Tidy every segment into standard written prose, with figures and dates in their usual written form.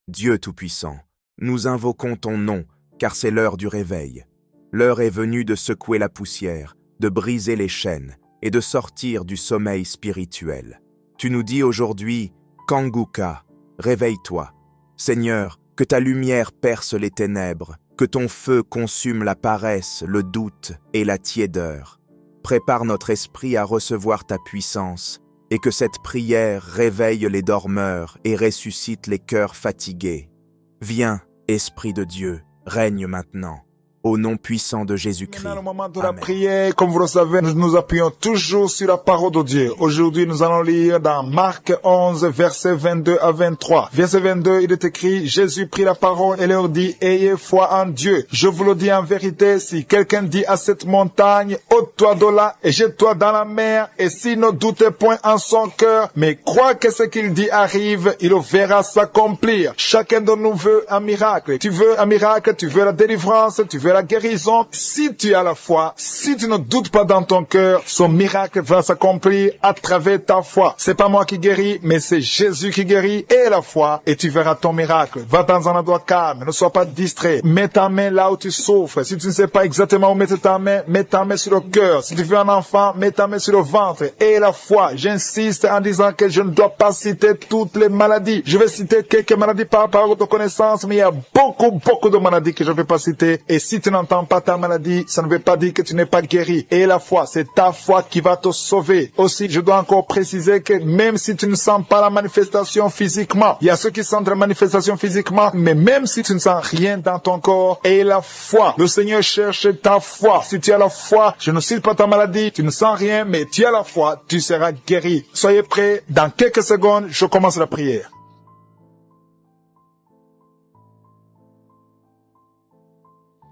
Dieu Tout-Puissant, nous invoquons ton nom, car c'est l'heure du réveil. L'heure est venue de secouer la poussière, de briser les chaînes et de sortir du sommeil spirituel. Tu nous dis aujourd'hui, Kanguka, réveille-toi. Seigneur, que ta lumière perce les ténèbres, que ton feu consume la paresse, le doute et la tiédeur. Prépare notre esprit à recevoir ta puissance, et que cette prière réveille les dormeurs et ressuscite les cœurs fatigués. Viens, Esprit de Dieu, règne maintenant. Au nom puissant de Jésus-Christ. Dans le moment de la prière, comme vous le savez, nous nous appuyons toujours sur la parole de Dieu. Aujourd'hui, nous allons lire dans Marc 11, versets 22 à 23. Verset 22, il est écrit, Jésus prit la parole et leur dit, ayez foi en Dieu. Je vous le dis en vérité, si quelqu'un dit à cette montagne, ôte-toi de là et jette-toi dans la mer, et s'il ne doute point en son cœur, mais croit que ce qu'il dit arrive, il le verra s'accomplir. Chacun de nous veut un miracle. Tu veux un miracle, tu veux la délivrance, tu veux la guérison. Si tu as la foi, si tu ne doutes pas dans ton cœur, son miracle va s'accomplir à travers ta foi. C'est pas moi qui guéris, mais c'est Jésus qui guérit et la foi, et tu verras ton miracle. Va dans un endroit calme, ne sois pas distrait. Mets ta main là où tu souffres. Si tu ne sais pas exactement où mettre ta main, mets ta main sur le cœur. Si tu veux un enfant, mets ta main sur le ventre. Et la foi, j'insiste en disant que je ne dois pas citer toutes les maladies. Je vais citer quelques maladies par rapport de connaissance, mais il y a beaucoup de maladies que je ne vais pas citer. Et si tu n'entends pas ta maladie, ça ne veut pas dire que tu n'es pas guéri. Et la foi, c'est ta foi qui va te sauver. Aussi, je dois encore préciser que même si tu ne sens pas la manifestation physiquement, il y a ceux qui sentent la manifestation physiquement, mais même si tu ne sens rien dans ton corps, et la foi, le Seigneur cherche ta foi. Si tu as la foi, je ne cite pas ta maladie, tu ne sens rien, mais tu as la foi, tu seras guéri. Soyez prêts, dans quelques secondes, je commence la prière.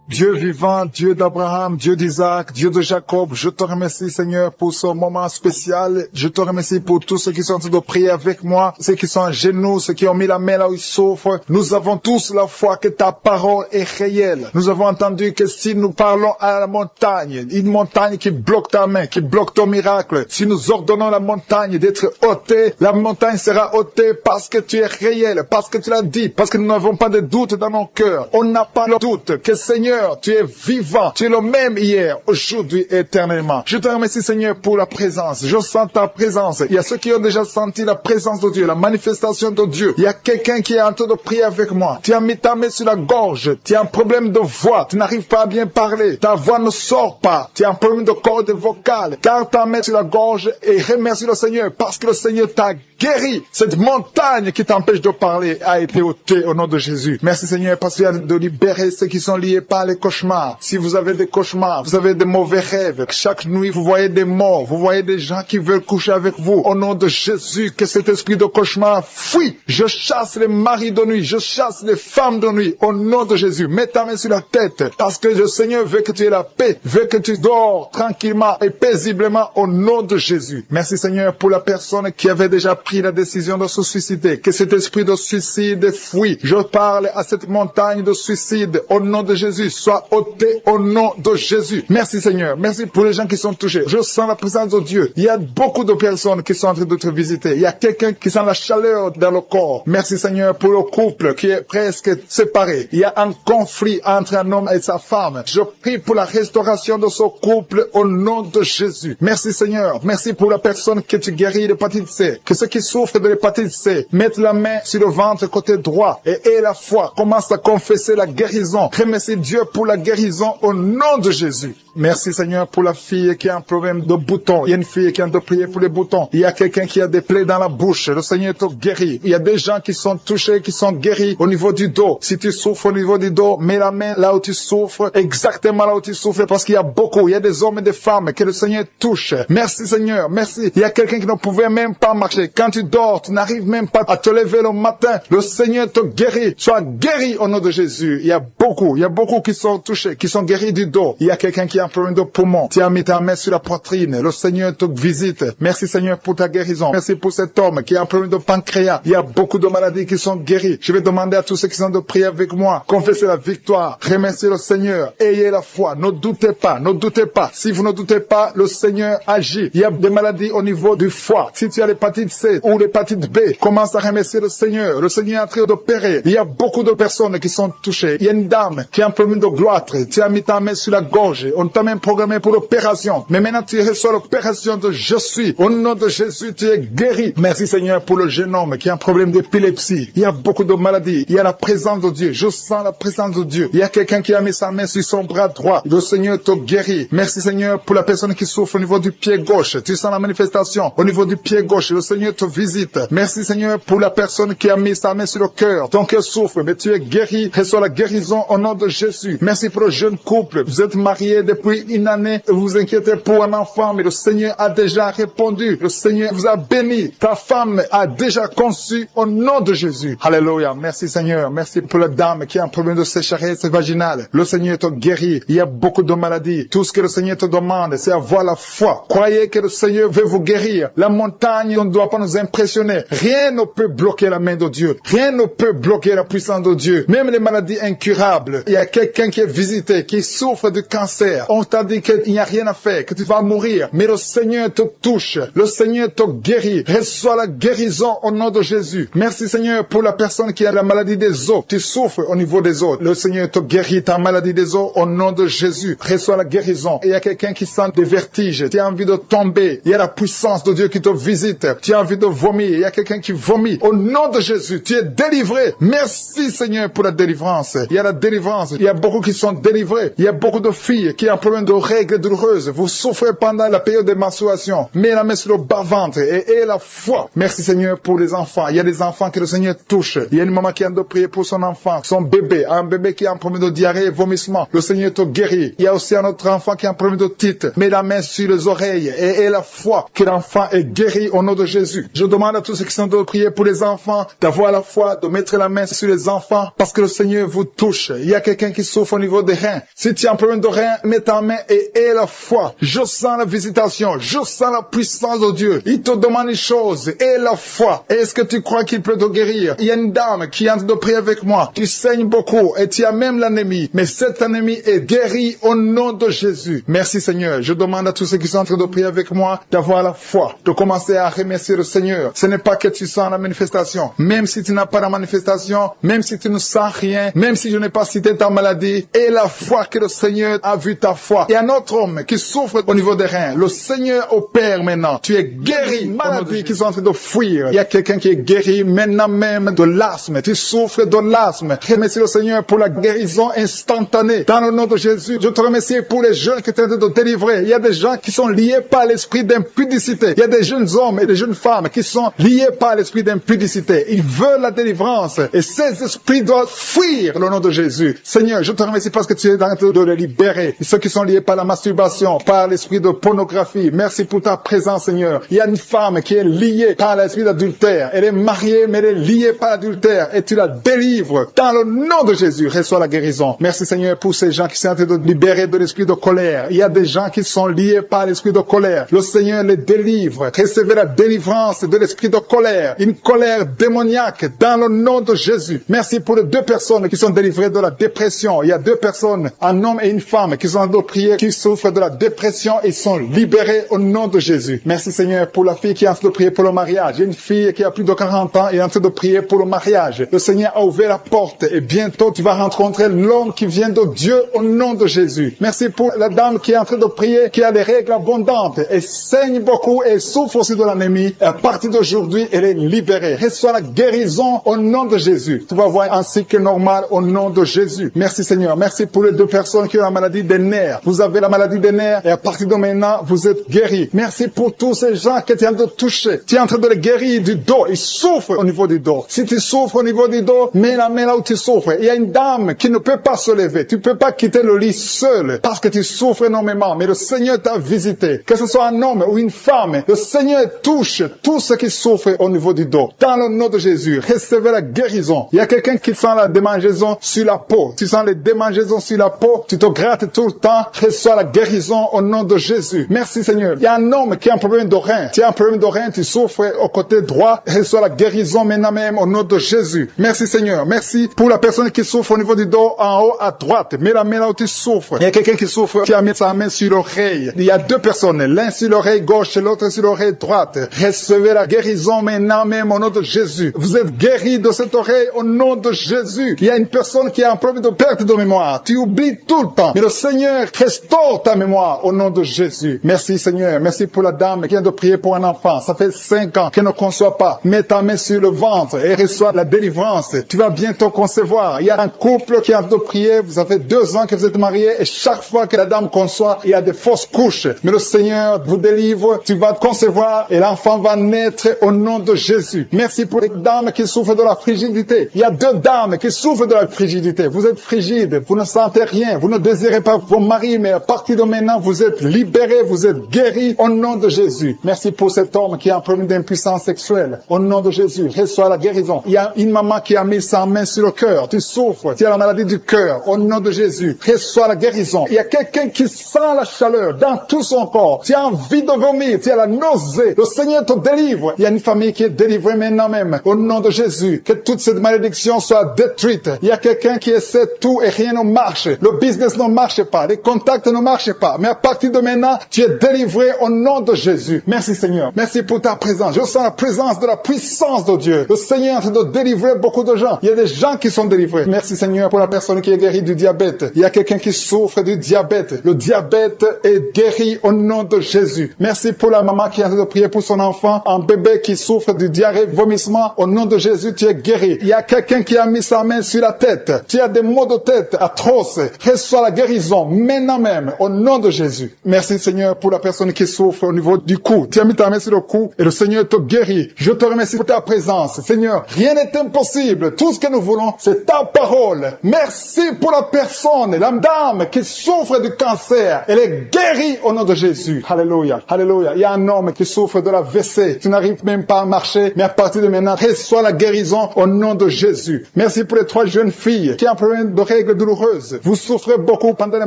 Dieu vivant, Dieu d'Abraham, Dieu d'Isaac, Dieu de Jacob, je te remercie Seigneur pour ce moment spécial. Je te remercie pour tous ceux qui sont en train de prier avec moi, ceux qui sont à genoux, ceux qui ont mis la main là où ils souffrent. Nous avons tous la foi que ta parole est réelle. Nous avons entendu que si nous parlons à la montagne, une montagne qui bloque ta main, qui bloque ton miracle, si nous ordonnons la montagne d'être ôtée, la montagne sera ôtée parce que tu es réel, parce que tu l'as dit, parce que nous n'avons pas de doute dans nos cœurs. On n'a pas le doute que Seigneur, tu es vivant, tu es le même hier, aujourd'hui, éternellement. Je te remercie Seigneur pour la présence. Je sens ta présence. Il y a ceux qui ont déjà senti la présence de Dieu, la manifestation de Dieu. Il y a quelqu'un qui est en train de prier avec moi. Tu as mis ta main sur la gorge. Tu as un problème de voix. Tu n'arrives pas à bien parler. Ta voix ne sort pas. Tu as un problème de corde vocale. Garde ta main sur la gorge et remercie le Seigneur parce que le Seigneur t'a guéri. Cette montagne qui t'empêche de parler a été ôtée au nom de Jésus. Merci Seigneur parce qu'il y a de libérer ceux qui sont liés par les cauchemars. Si vous avez des cauchemars, vous avez des mauvais rêves, chaque nuit vous voyez des morts, vous voyez des gens qui veulent coucher avec vous, au nom de Jésus, que cet esprit de cauchemar fuit. Je chasse les maris de nuit, je chasse les femmes de nuit, au nom de Jésus. Mets ta main sur la tête, parce que le Seigneur veut que tu aies la paix, veut que tu dors tranquillement et paisiblement au nom de Jésus. Merci Seigneur pour la personne qui avait déjà pris la décision de se suicider, que cet esprit de suicide fuit. Je parle à cette montagne de suicide, au nom de Jésus. Soit ôté au nom de Jésus. Merci Seigneur. Merci pour les gens qui sont touchés. Je sens la présence de Dieu. Il y a beaucoup de personnes qui sont en train de te visiter. Il y a quelqu'un qui sent la chaleur dans le corps. Merci Seigneur pour le couple qui est presque séparé. Il y a un conflit entre un homme et sa femme. Je prie pour la restauration de ce couple au nom de Jésus. Merci Seigneur. Merci pour la personne que tu guéris de l'hépatite C. Que ceux qui souffrent de l'hépatite C mettent la main sur le ventre côté droit et aient la foi. Commence à confesser la guérison. Remercie Dieu pour la guérison au nom de Jésus. Merci Seigneur pour la fille qui a un problème de boutons. Il y a une fille qui a de prier pour les boutons. Il y a quelqu'un qui a des plaies dans la bouche. Le Seigneur te guérit. Il y a des gens qui sont touchés, qui sont guéris au niveau du dos. Si tu souffres au niveau du dos, mets la main là où tu souffres, exactement là où tu souffres, parce qu'il y a beaucoup. Il y a des hommes et des femmes que le Seigneur touche. Merci Seigneur, merci. Il y a quelqu'un qui ne pouvait même pas marcher. Quand tu dors, tu n'arrives même pas à te lever le matin. Le Seigneur te guérit. Sois guéri au nom de Jésus. Il y a beaucoup qui qui sont touchés, qui sont guéris du dos. Il y a quelqu'un qui a un problème de poumon. Tu as mis ta main sur la poitrine. Le Seigneur te visite. Merci Seigneur pour ta guérison. Merci pour cet homme qui a un problème de pancréas. Il y a beaucoup de maladies qui sont guéries. Je vais demander à tous ceux qui sont de prier avec moi. Confessez la victoire. Remerciez le Seigneur. Ayez la foi. Ne doutez pas. Ne doutez pas. Si vous ne doutez pas, le Seigneur agit. Il y a des maladies au niveau du foie. Si tu as l'hépatite C ou l'hépatite B, commence à remercier le Seigneur. Le Seigneur est en train d'opérer. Il y a beaucoup de personnes qui sont touchées. Il y a une dame qui a un problème de gloître. Tu as mis ta main sur la gorge. On t'a même programmé pour l'opération. Mais maintenant tu reçois l'opération de je suis. Au nom de Jésus, tu es guéri. Merci Seigneur pour le jeune homme qui a un problème d'épilepsie. Il y a beaucoup de maladies. Il y a la présence de Dieu. Je sens la présence de Dieu. Il y a quelqu'un qui a mis sa main sur son bras droit. Le Seigneur te guérit. Merci Seigneur pour la personne qui souffre au niveau du pied gauche. Tu sens la manifestation au niveau du pied gauche. Le Seigneur te visite. Merci Seigneur pour la personne qui a mis sa main sur le cœur. Ton cœur souffre, mais tu es guéri. Reçois la guérison au nom de Jésus. Merci pour le jeune couple. Vous êtes mariés depuis une année et vous vous inquiétez pour un enfant, mais le Seigneur a déjà répondu. Le Seigneur vous a béni. Ta femme a déjà conçu au nom de Jésus. Alléluia. Merci Seigneur. Merci pour la dame qui a un problème de sécheresse vaginale. Le Seigneur te guérit. Il y a beaucoup de maladies. Tout ce que le Seigneur te demande, c'est avoir la foi. Croyez que le Seigneur veut vous guérir. La montagne ne doit pas nous impressionner. Rien ne peut bloquer la main de Dieu. Rien ne peut bloquer la puissance de Dieu. Même les maladies incurables. Il y a quelqu'un qui est visité, qui souffre de cancer. On t'a dit qu'il n'y a rien à faire, que tu vas mourir. Mais le Seigneur te touche. Le Seigneur te guérit. Reçois la guérison au nom de Jésus. Merci Seigneur pour la personne qui a la maladie des os. Tu souffres au niveau des os. Le Seigneur te guérit ta maladie des os au nom de Jésus. Reçois la guérison. Et il y a quelqu'un qui sent des vertiges. Tu as envie de tomber. Il y a la puissance de Dieu qui te visite. Tu as envie de vomir. Il y a quelqu'un qui vomit. Au nom de Jésus, tu es délivré. Merci Seigneur pour la délivrance. Il y a la délivrance. Il y a beaucoup qui sont délivrés. Il y a beaucoup de filles qui ont un problème de règles douloureuses. Vous souffrez pendant la période de menstruation. Mets la main sur le bas-ventre et aie la foi. Merci Seigneur pour les enfants. Il y a des enfants que le Seigneur touche. Il y a une maman qui a de prier pour son enfant, son bébé. Un bébé qui a un problème de diarrhée et vomissement. Le Seigneur te guérit. Il y a aussi un autre enfant qui a un problème de titre. Mets la main sur les oreilles et aie la foi que l'enfant est guéri au nom de Jésus. Je demande à tous ceux qui sont de prier pour les enfants d'avoir la foi, de mettre la main sur les enfants parce que le Seigneur vous touche. Il y a quelqu'un qui souffre au niveau des reins. Si tu as un problème de reins, mets ta main et aie la foi. Je sens la visitation. Je sens la puissance de Dieu. Il te demande une chose. Aie la foi. Est-ce que tu crois qu'il peut te guérir? Il y a une dame qui est en train de prier avec moi. Tu saignes beaucoup et tu as même l'anémie. Mais cette anémie est guérie au nom de Jésus. Merci Seigneur. Je demande à tous ceux qui sont en train de prier avec moi d'avoir la foi, de commencer à remercier le Seigneur. Ce n'est pas que tu sens la manifestation. Même si tu n'as pas la manifestation, même si tu ne sens rien, même si je n'ai pas cité ta maladie, et la foi que le Seigneur a vu ta foi. Il y a un autre homme qui souffre au niveau des reins. Le Seigneur opère maintenant. Tu es guéri. Maladies qui sont en train de fuir. Il y a quelqu'un qui est guéri maintenant même de l'asthme. Tu souffres de l'asthme. Remercie le Seigneur pour la guérison instantanée. Dans le nom de Jésus, je te remercie pour les jeunes qui sont en train de délivrer. Il y a des gens qui sont liés par l'esprit d'impudicité. Il y a des jeunes hommes et des jeunes femmes qui sont liés par l'esprit d'impudicité. Ils veulent la délivrance. Et ces esprits doivent fuir le nom de Jésus. Seigneur, je te remercie parce que tu es en train de les libérer. Et ceux qui sont liés par la masturbation, par l'esprit de pornographie. Merci pour ta présence, Seigneur. Il y a une femme qui est liée par l'esprit d'adultère. Elle est mariée, mais elle est liée par l'adultère. Et tu la délivres. Dans le nom de Jésus, reçois la guérison. Merci, Seigneur, pour ces gens qui sont en train de libérer de l'esprit de colère. Il y a des gens qui sont liés par l'esprit de colère. Le Seigneur les délivre. Recevez la délivrance de l'esprit de colère. Une colère démoniaque dans le nom de Jésus. Merci pour les 2 personnes qui sont délivrées de la dépression. Il y a 2 personnes, un homme et une femme, qui sont en train de prier, qui souffrent de la dépression et sont libérés au nom de Jésus. Merci Seigneur pour la fille qui est en train de prier pour le mariage. Il y a une fille qui a plus de 40 ans et est en train de prier pour le mariage. Le Seigneur a ouvert la porte et bientôt tu vas rencontrer l'homme qui vient de Dieu au nom de Jésus. Merci pour la dame qui est en train de prier, qui a des règles abondantes et saigne beaucoup et souffre aussi de l'anémie. À partir d'aujourd'hui, elle est libérée. Reçois la guérison au nom de Jésus. Tu vas voir un cycle normal au nom de Jésus. Merci Seigneur. Merci pour les 2 personnes qui ont la maladie des nerfs. Vous avez la maladie des nerfs et à partir de maintenant, vous êtes guéris. Merci pour tous ces gens que tu es en train de toucher. Tu es en train de les guérir du dos. Ils souffrent au niveau du dos. Si tu souffres au niveau du dos, mets la main là où tu souffres. Il y a une dame qui ne peut pas se lever. Tu ne peux pas quitter le lit seul parce que tu souffres énormément. Mais le Seigneur t'a visité. Que ce soit un homme ou une femme, le Seigneur touche tous ceux qui souffrent au niveau du dos. Dans le nom de Jésus, recevez la guérison. Il y a quelqu'un qui sent la démangeaison sur la peau. Tu sens les démangeaisons sur la peau. Tu te grattes tout le temps. Reçois la guérison au nom de Jésus. Merci Seigneur. Il y a un homme qui a un problème de rein. Tu as un problème de rein, tu souffres au côté droit. Reçois la guérison maintenant même au nom de Jésus. Merci Seigneur. Merci pour la personne qui souffre au niveau du dos en haut à droite. Mets la main là où tu souffres. Il y a quelqu'un qui souffre, qui a mis sa main sur l'oreille. Il y a deux personnes, l'un sur l'oreille gauche et l'autre sur l'oreille droite. Recevez la guérison maintenant même au nom de Jésus. Vous êtes guéris de cette oreille au nom de Jésus. Il y a une personne qui a un problème de perte de mémoire. Tu oublies tout le temps. Mais le Seigneur restaure ta mémoire au nom de Jésus. Merci Seigneur. Merci pour la dame qui vient de prier pour un enfant. Ça fait 5 ans qu'elle ne conçoit pas. Mets ta main sur le ventre et reçois la délivrance. Tu vas bientôt concevoir. Il y a un couple qui a de prier. Vous avez 2 ans que vous êtes mariés et chaque fois que la dame conçoit, il y a des fausses couches. Mais le Seigneur vous délivre. Tu vas concevoir et l'enfant va naître au nom de Jésus. Merci pour les dames qui souffrent de la frigidité. Il y a 2 dames qui souffrent de la frigidité. Vous êtes frigide. Vous ne sentez rien. Vous ne désirez pas vos maris, mais à partir de maintenant, vous êtes libérés. Vous êtes guéris au nom de Jésus. Merci pour cet homme qui a un problème d'impuissance sexuelle. Au nom de Jésus, reçois la guérison. Il y a une maman qui a mis sa main sur le cœur. Tu souffres. Tu as la maladie du cœur. Au nom de Jésus, reçois la guérison. Il y a quelqu'un qui sent la chaleur dans tout son corps. Tu as envie de vomir. Tu as la nausée. Le Seigneur te délivre. Il y a une famille qui est délivrée maintenant même. Au nom de Jésus, que toute cette malédiction soit détruite. Il y a quelqu'un qui essaie tout et rien ne marche. Le business ne marche pas. Les contacts ne marchent pas. Mais à partir de maintenant, tu es délivré au nom de Jésus. Merci Seigneur. Merci pour ta présence. Je sens la présence de la puissance de Dieu. Le Seigneur est en train de délivrer beaucoup de gens. Il y a des gens qui sont délivrés. Merci Seigneur pour la personne qui est guérie du diabète. Il y a quelqu'un qui souffre du diabète. Le diabète est guéri au nom de Jésus. Merci pour la maman qui est en train de prier pour son enfant, un bébé qui souffre du diarrhée, vomissement. Au nom de Jésus, tu es guéri. Il y a quelqu'un qui a mis sa main sur la tête. Tu as des maux de tête atroces. Reçois la guérison maintenant même au nom de Jésus. Merci Seigneur pour la personne qui souffre au niveau du cou. Tu as mis ta main sur le cou et le Seigneur te guérit. Je te remercie pour ta présence. Seigneur, rien n'est impossible. Tout ce que nous voulons, c'est ta parole. Merci pour la personne, la dame qui souffre du cancer. Elle est guérie au nom de Jésus. Alléluia. Alléluia. Il y a un homme qui souffre de la WC. Tu n'arrives même pas à marcher, mais à partir de maintenant, reçois la guérison au nom de Jésus. Merci pour les 3 jeunes filles qui ont un problème de règles douloureuses. Vous souffrez beaucoup pendant la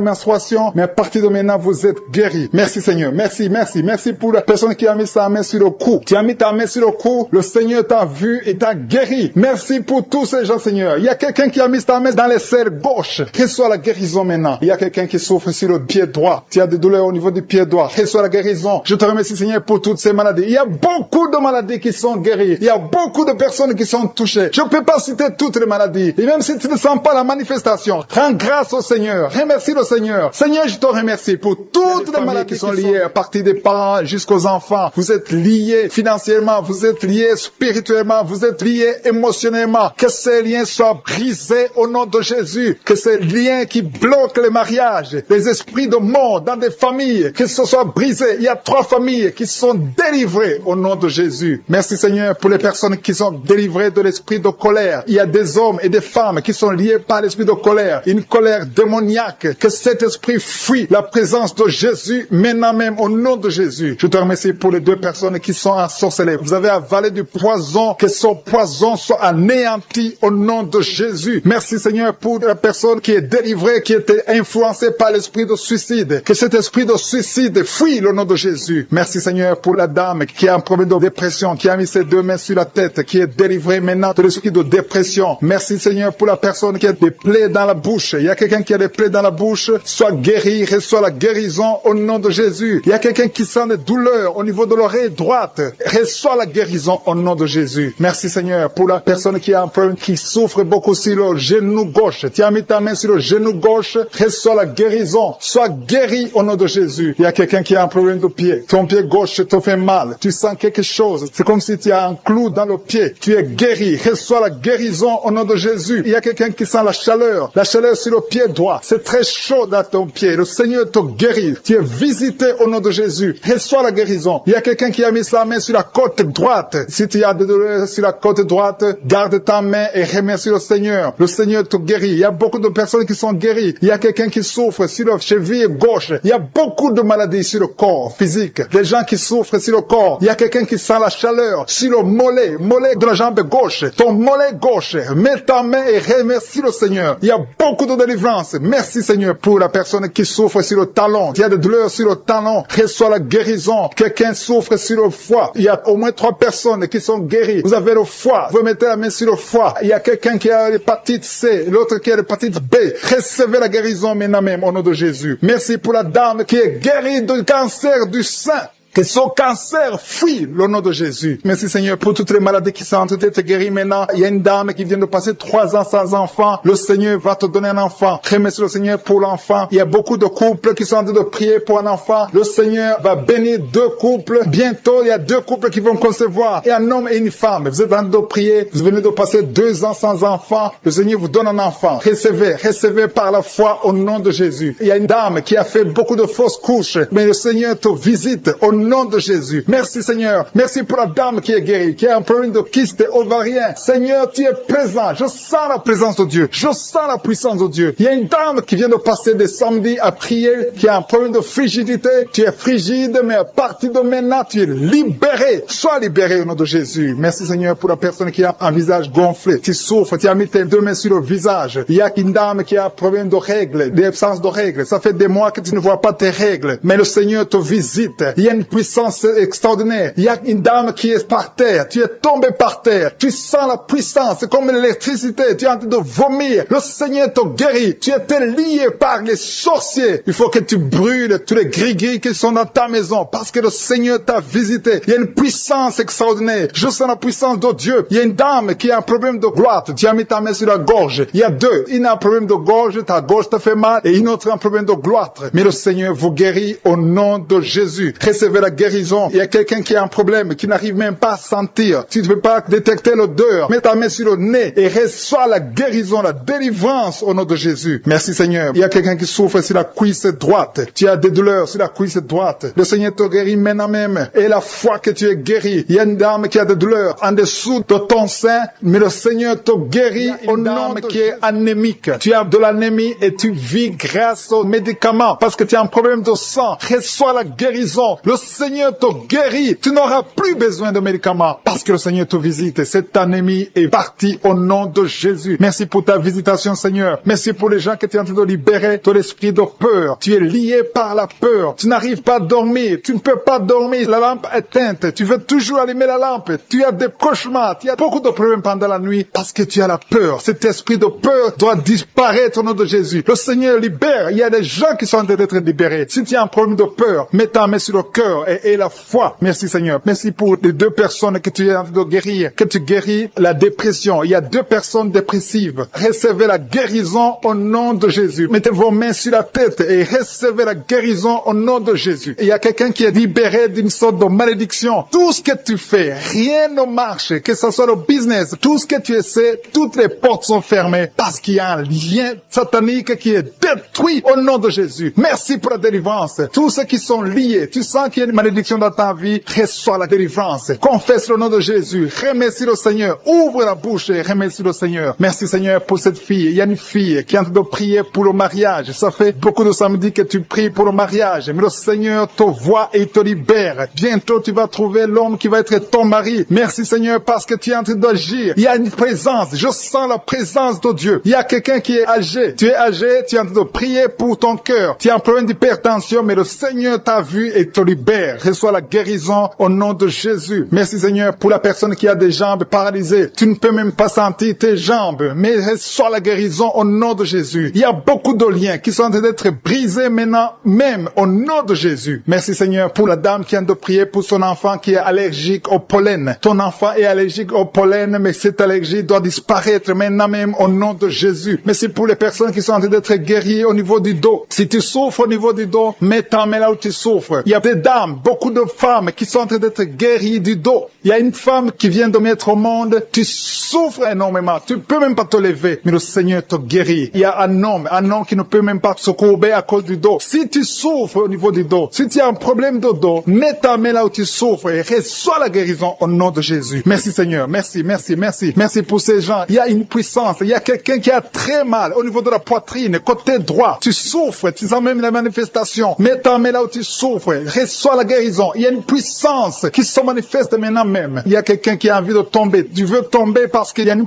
menstruation, mais à partir de maintenant, vous êtes guéris. Merci Seigneur. Merci, merci. Merci pour la personne qui a mis sa main sur le cou. Tu as mis ta main sur le cou, le Seigneur t'a vu et t'a guéri. Merci pour tous ces gens, Seigneur. Il y a quelqu'un qui a mis sa main dans l'aisselle gauche. Reçois la guérison maintenant. Il y a quelqu'un qui souffre sur le pied droit. Tu as des douleurs au niveau du pied droit. Reçois la guérison. Je te remercie, Seigneur, pour toutes ces maladies. Il y a beaucoup de maladies qui sont guéries. Il y a beaucoup de personnes qui sont touchées. Je ne peux pas citer toutes les maladies. Et même si tu ne sens pas la manifestation, rends grâce au Seigneur. Remercie le Seigneur. Seigneur, je te remercie pour toutes les maladies qui sont liées à partir des parents jusqu'aux enfants. Vous êtes liés financièrement, vous êtes liés spirituellement, vous êtes liés émotionnellement. Que ces liens soient brisés au nom de Jésus. Que ces liens qui bloquent les mariages, les esprits de mort dans des familles, que ce soit brisé. Il y a 3 familles qui sont délivrées au nom de Jésus. Merci Seigneur pour les personnes qui sont délivrées de l'esprit de colère. Il y a des hommes et des femmes qui sont liés par l'esprit de colère. Une colère démoniaque. Que cet esprit fuit la présence de Jésus maintenant même au nom de Jésus. Je te remercie pour les 2 personnes qui sont ensorcelées. Vous avez avalé du poison. Que ce poison soit anéanti au nom de Jésus. Merci Seigneur pour la personne qui est délivrée, qui était influencée par l'esprit de suicide. Que cet esprit de suicide fuit au nom de Jésus. Merci Seigneur pour la dame qui a un problème de dépression, qui a mis ses 2 mains sur la tête, qui est délivrée maintenant de l'esprit de dépression. Merci Seigneur pour la personne qui a des plaies dans la bouche. Il y a quelqu'un qui a des plaies dans la bouche. Sois guéri, reçois la guérison au nom de Jésus. Il y a quelqu'un qui sent des douleurs au niveau de l'oreille droite. Reçois la guérison au nom de Jésus. Merci Seigneur pour la personne qui a un problème, qui souffre beaucoup sur le genou gauche. Tu as mis ta main sur le genou gauche. Reçois la guérison. Sois guéri au nom de Jésus. Il y a quelqu'un qui a un problème de pied. Ton pied gauche te fait mal. Tu sens quelque chose. C'est comme si tu as un clou dans le pied. Tu es guéri. Reçois la guérison au nom de Jésus. Il y a quelqu'un qui sent la chaleur. La chaleur sur le pied droit. C'est très chaud dans ton pied. Le Seigneur te guérit. Tu es visité au nom de Jésus. Reçois la guérison. Il y a quelqu'un qui a mis sa main sur la côte droite. Si tu as des douleurs sur la côte droite, garde ta main et remercie le Seigneur. Le Seigneur te guérit. Il y a beaucoup de personnes qui sont guéries. Il y a quelqu'un qui souffre sur la cheville gauche. Il y a beaucoup de maladies sur le corps physique. Des gens qui souffrent sur le corps. Il y a quelqu'un qui sent la chaleur sur le mollet de la jambe gauche. Ton mollet gauche. Mets ta main et remercie le Seigneur. Il y a beaucoup de délivrance. Merci Seigneur pour la personne qui souffre sur le talon. Il y a des douleurs sur le talon. Reçois la guérison. Quelqu'un souffre sur le foie. Il y a au moins 3 personnes qui sont guéries. Vous avez le foie. Vous mettez la main sur le foie. Il y a quelqu'un qui a l'hépatite C. L'autre qui a l'hépatite B. Recevez la guérison maintenant même au nom de Jésus. Merci pour la dame qui est guérie du cancer du sein. Que son cancer fuit le nom de Jésus. Merci Seigneur pour toutes les maladies qui sont en train d'être guéries maintenant. Il y a une dame qui vient de passer 3 ans sans enfant. Le Seigneur va te donner un enfant. Remercie le Seigneur pour l'enfant. Il y a beaucoup de couples qui sont en train de prier pour un enfant. Le Seigneur va bénir 2 couples. Bientôt, il y a 2 couples qui vont concevoir. Et un homme et une femme. Vous êtes en train de prier. Vous venez de passer 2 ans sans enfant. Le Seigneur vous donne un enfant. Recevez par la foi au nom de Jésus. Il y a une dame qui a fait beaucoup de fausses couches. Mais le Seigneur te visite au nom de Jésus. Merci Seigneur. Merci pour la dame qui est guérie, qui a un problème de kyste ovarien. Seigneur, tu es présent. Je sens la présence de Dieu. Je sens la puissance de Dieu. Il y a une dame qui vient de passer des samedis à prier, qui a un problème de frigidité. Tu es frigide, mais à partir de maintenant, tu es libéré. Sois libéré au nom de Jésus. Merci Seigneur pour la personne qui a un visage gonflé. Tu souffres, tu as mis tes 2 mains sur le visage. Il y a une dame qui a un problème de règles, d'absence de règles. Ça fait des mois que tu ne vois pas tes règles. Mais le Seigneur te visite. Il y a une puissance extraordinaire. Il y a une dame qui est par terre. Tu es tombé par terre. Tu sens la puissance. C'est comme l'électricité. Tu es en train de vomir. Le Seigneur te guérit. Tu étais lié par les sorciers. Il faut que tu brûles tous les gris-gris qui sont dans ta maison parce que le Seigneur t'a visité. Il y a une puissance extraordinaire. Je sens la puissance de Dieu. Il y a une dame qui a un problème de gloire. Tu as mis ta main sur la gorge. Il y a 2. Une a un problème de gorge. Ta gorge te fait mal. Et une autre a un problème de gloire. Mais le Seigneur vous guérit au nom de Jésus. Recevez la guérison. Il y a quelqu'un qui a un problème, qui n'arrive même pas à sentir. Tu ne peux pas détecter l'odeur. Mets ta main sur le nez et reçois la guérison, la délivrance au nom de Jésus. Merci Seigneur. Il y a quelqu'un qui souffre sur la cuisse droite. Tu as des douleurs sur la cuisse droite. Le Seigneur te guérit maintenant même. Et la foi que tu es guéri. Il y a une dame qui a des douleurs en dessous de ton sein, mais le Seigneur te guérit au nom qui est anémique. Tu as de l'anémie et tu vis grâce aux médicaments parce que tu as un problème de sang. Reçois la guérison. Le Seigneur te guérit. Tu n'auras plus besoin de médicaments parce que le Seigneur te visite. Cette anémie est partie au nom de Jésus. Merci pour ta visitation, Seigneur. Merci pour les gens que tu es en train de libérer de l'esprit de peur. Tu es lié par la peur. Tu n'arrives pas à dormir. Tu ne peux pas dormir. La lampe est éteinte. Tu veux toujours allumer la lampe. Tu as des cauchemars. Tu as beaucoup de problèmes pendant la nuit parce que tu as la peur. Cet esprit de peur doit disparaître au nom de Jésus. Le Seigneur libère. Il y a des gens qui sont en train d'être libérés. Si tu as un problème de peur, mets ta main sur le cœur et la foi. Merci Seigneur. Merci pour les 2 personnes que tu es en train de guérir. Que tu guéris la dépression. Il y a 2 personnes dépressives. Recevez la guérison au nom de Jésus. Mettez vos mains sur la tête et recevez la guérison au nom de Jésus. Il y a quelqu'un qui est libéré d'une sorte de malédiction. Tout ce que tu fais, rien ne marche. Que ce soit le business, tout ce que tu essaies, toutes les portes sont fermées parce qu'il y a un lien satanique qui est détruit au nom de Jésus. Merci pour la délivrance. Tous ceux qui sont liés, tu sens qu'il y a une malédiction dans ta vie, reçois la délivrance. Confesse le nom de Jésus. Remercie le Seigneur. Ouvre la bouche et remercie le Seigneur. Merci Seigneur pour cette fille. Il y a une fille qui est en train de prier pour le mariage. Ça fait beaucoup de samedis que tu pries pour le mariage. Mais le Seigneur te voit et te libère. Bientôt tu vas trouver l'homme qui va être ton mari. Merci Seigneur parce que tu es en train d'agir. Il y a une présence. Je sens la présence de Dieu. Il y a quelqu'un qui est âgé. Tu es âgé, tu es en train de prier pour ton cœur. Tu as un problème d'hypertension, mais le Seigneur t'a vu et te libère. Reçois la guérison au nom de Jésus. Merci Seigneur pour la personne qui a des jambes paralysées. Tu ne peux même pas sentir tes jambes, mais reçois la guérison au nom de Jésus. Il y a beaucoup de liens qui sont en train d'être brisés maintenant, même au nom de Jésus. Merci Seigneur pour la dame qui vient de prier pour son enfant qui est allergique au pollen. Ton enfant est allergique au pollen, mais cette allergie doit disparaître maintenant même au nom de Jésus. Merci pour les personnes qui sont en train d'être guéries au niveau du dos. Si tu souffres au niveau du dos, mets ta main là où tu souffres. Il y a des dames, beaucoup de femmes qui sont en train d'être guéries du dos. Il y a une femme qui vient de mettre au monde, tu souffres énormément, tu peux même pas te lever, mais le Seigneur te guérit. Il y a un homme qui ne peut même pas se courber à cause du dos. Si tu souffres au niveau du dos, si tu as un problème de dos, mets ta main là où tu souffres et reçois la guérison au nom de Jésus. Merci Seigneur, merci, merci, merci. Merci pour ces gens. Il y a une puissance, il y a quelqu'un qui a très mal au niveau de la poitrine, côté droit. Tu souffres, tu sens même la manifestation. Mets ta main là où tu souffres, reçois reçois la guérison. Il y a une puissance qui se manifeste maintenant même. Il y a quelqu'un qui a envie de tomber. Tu veux tomber parce qu'il y a une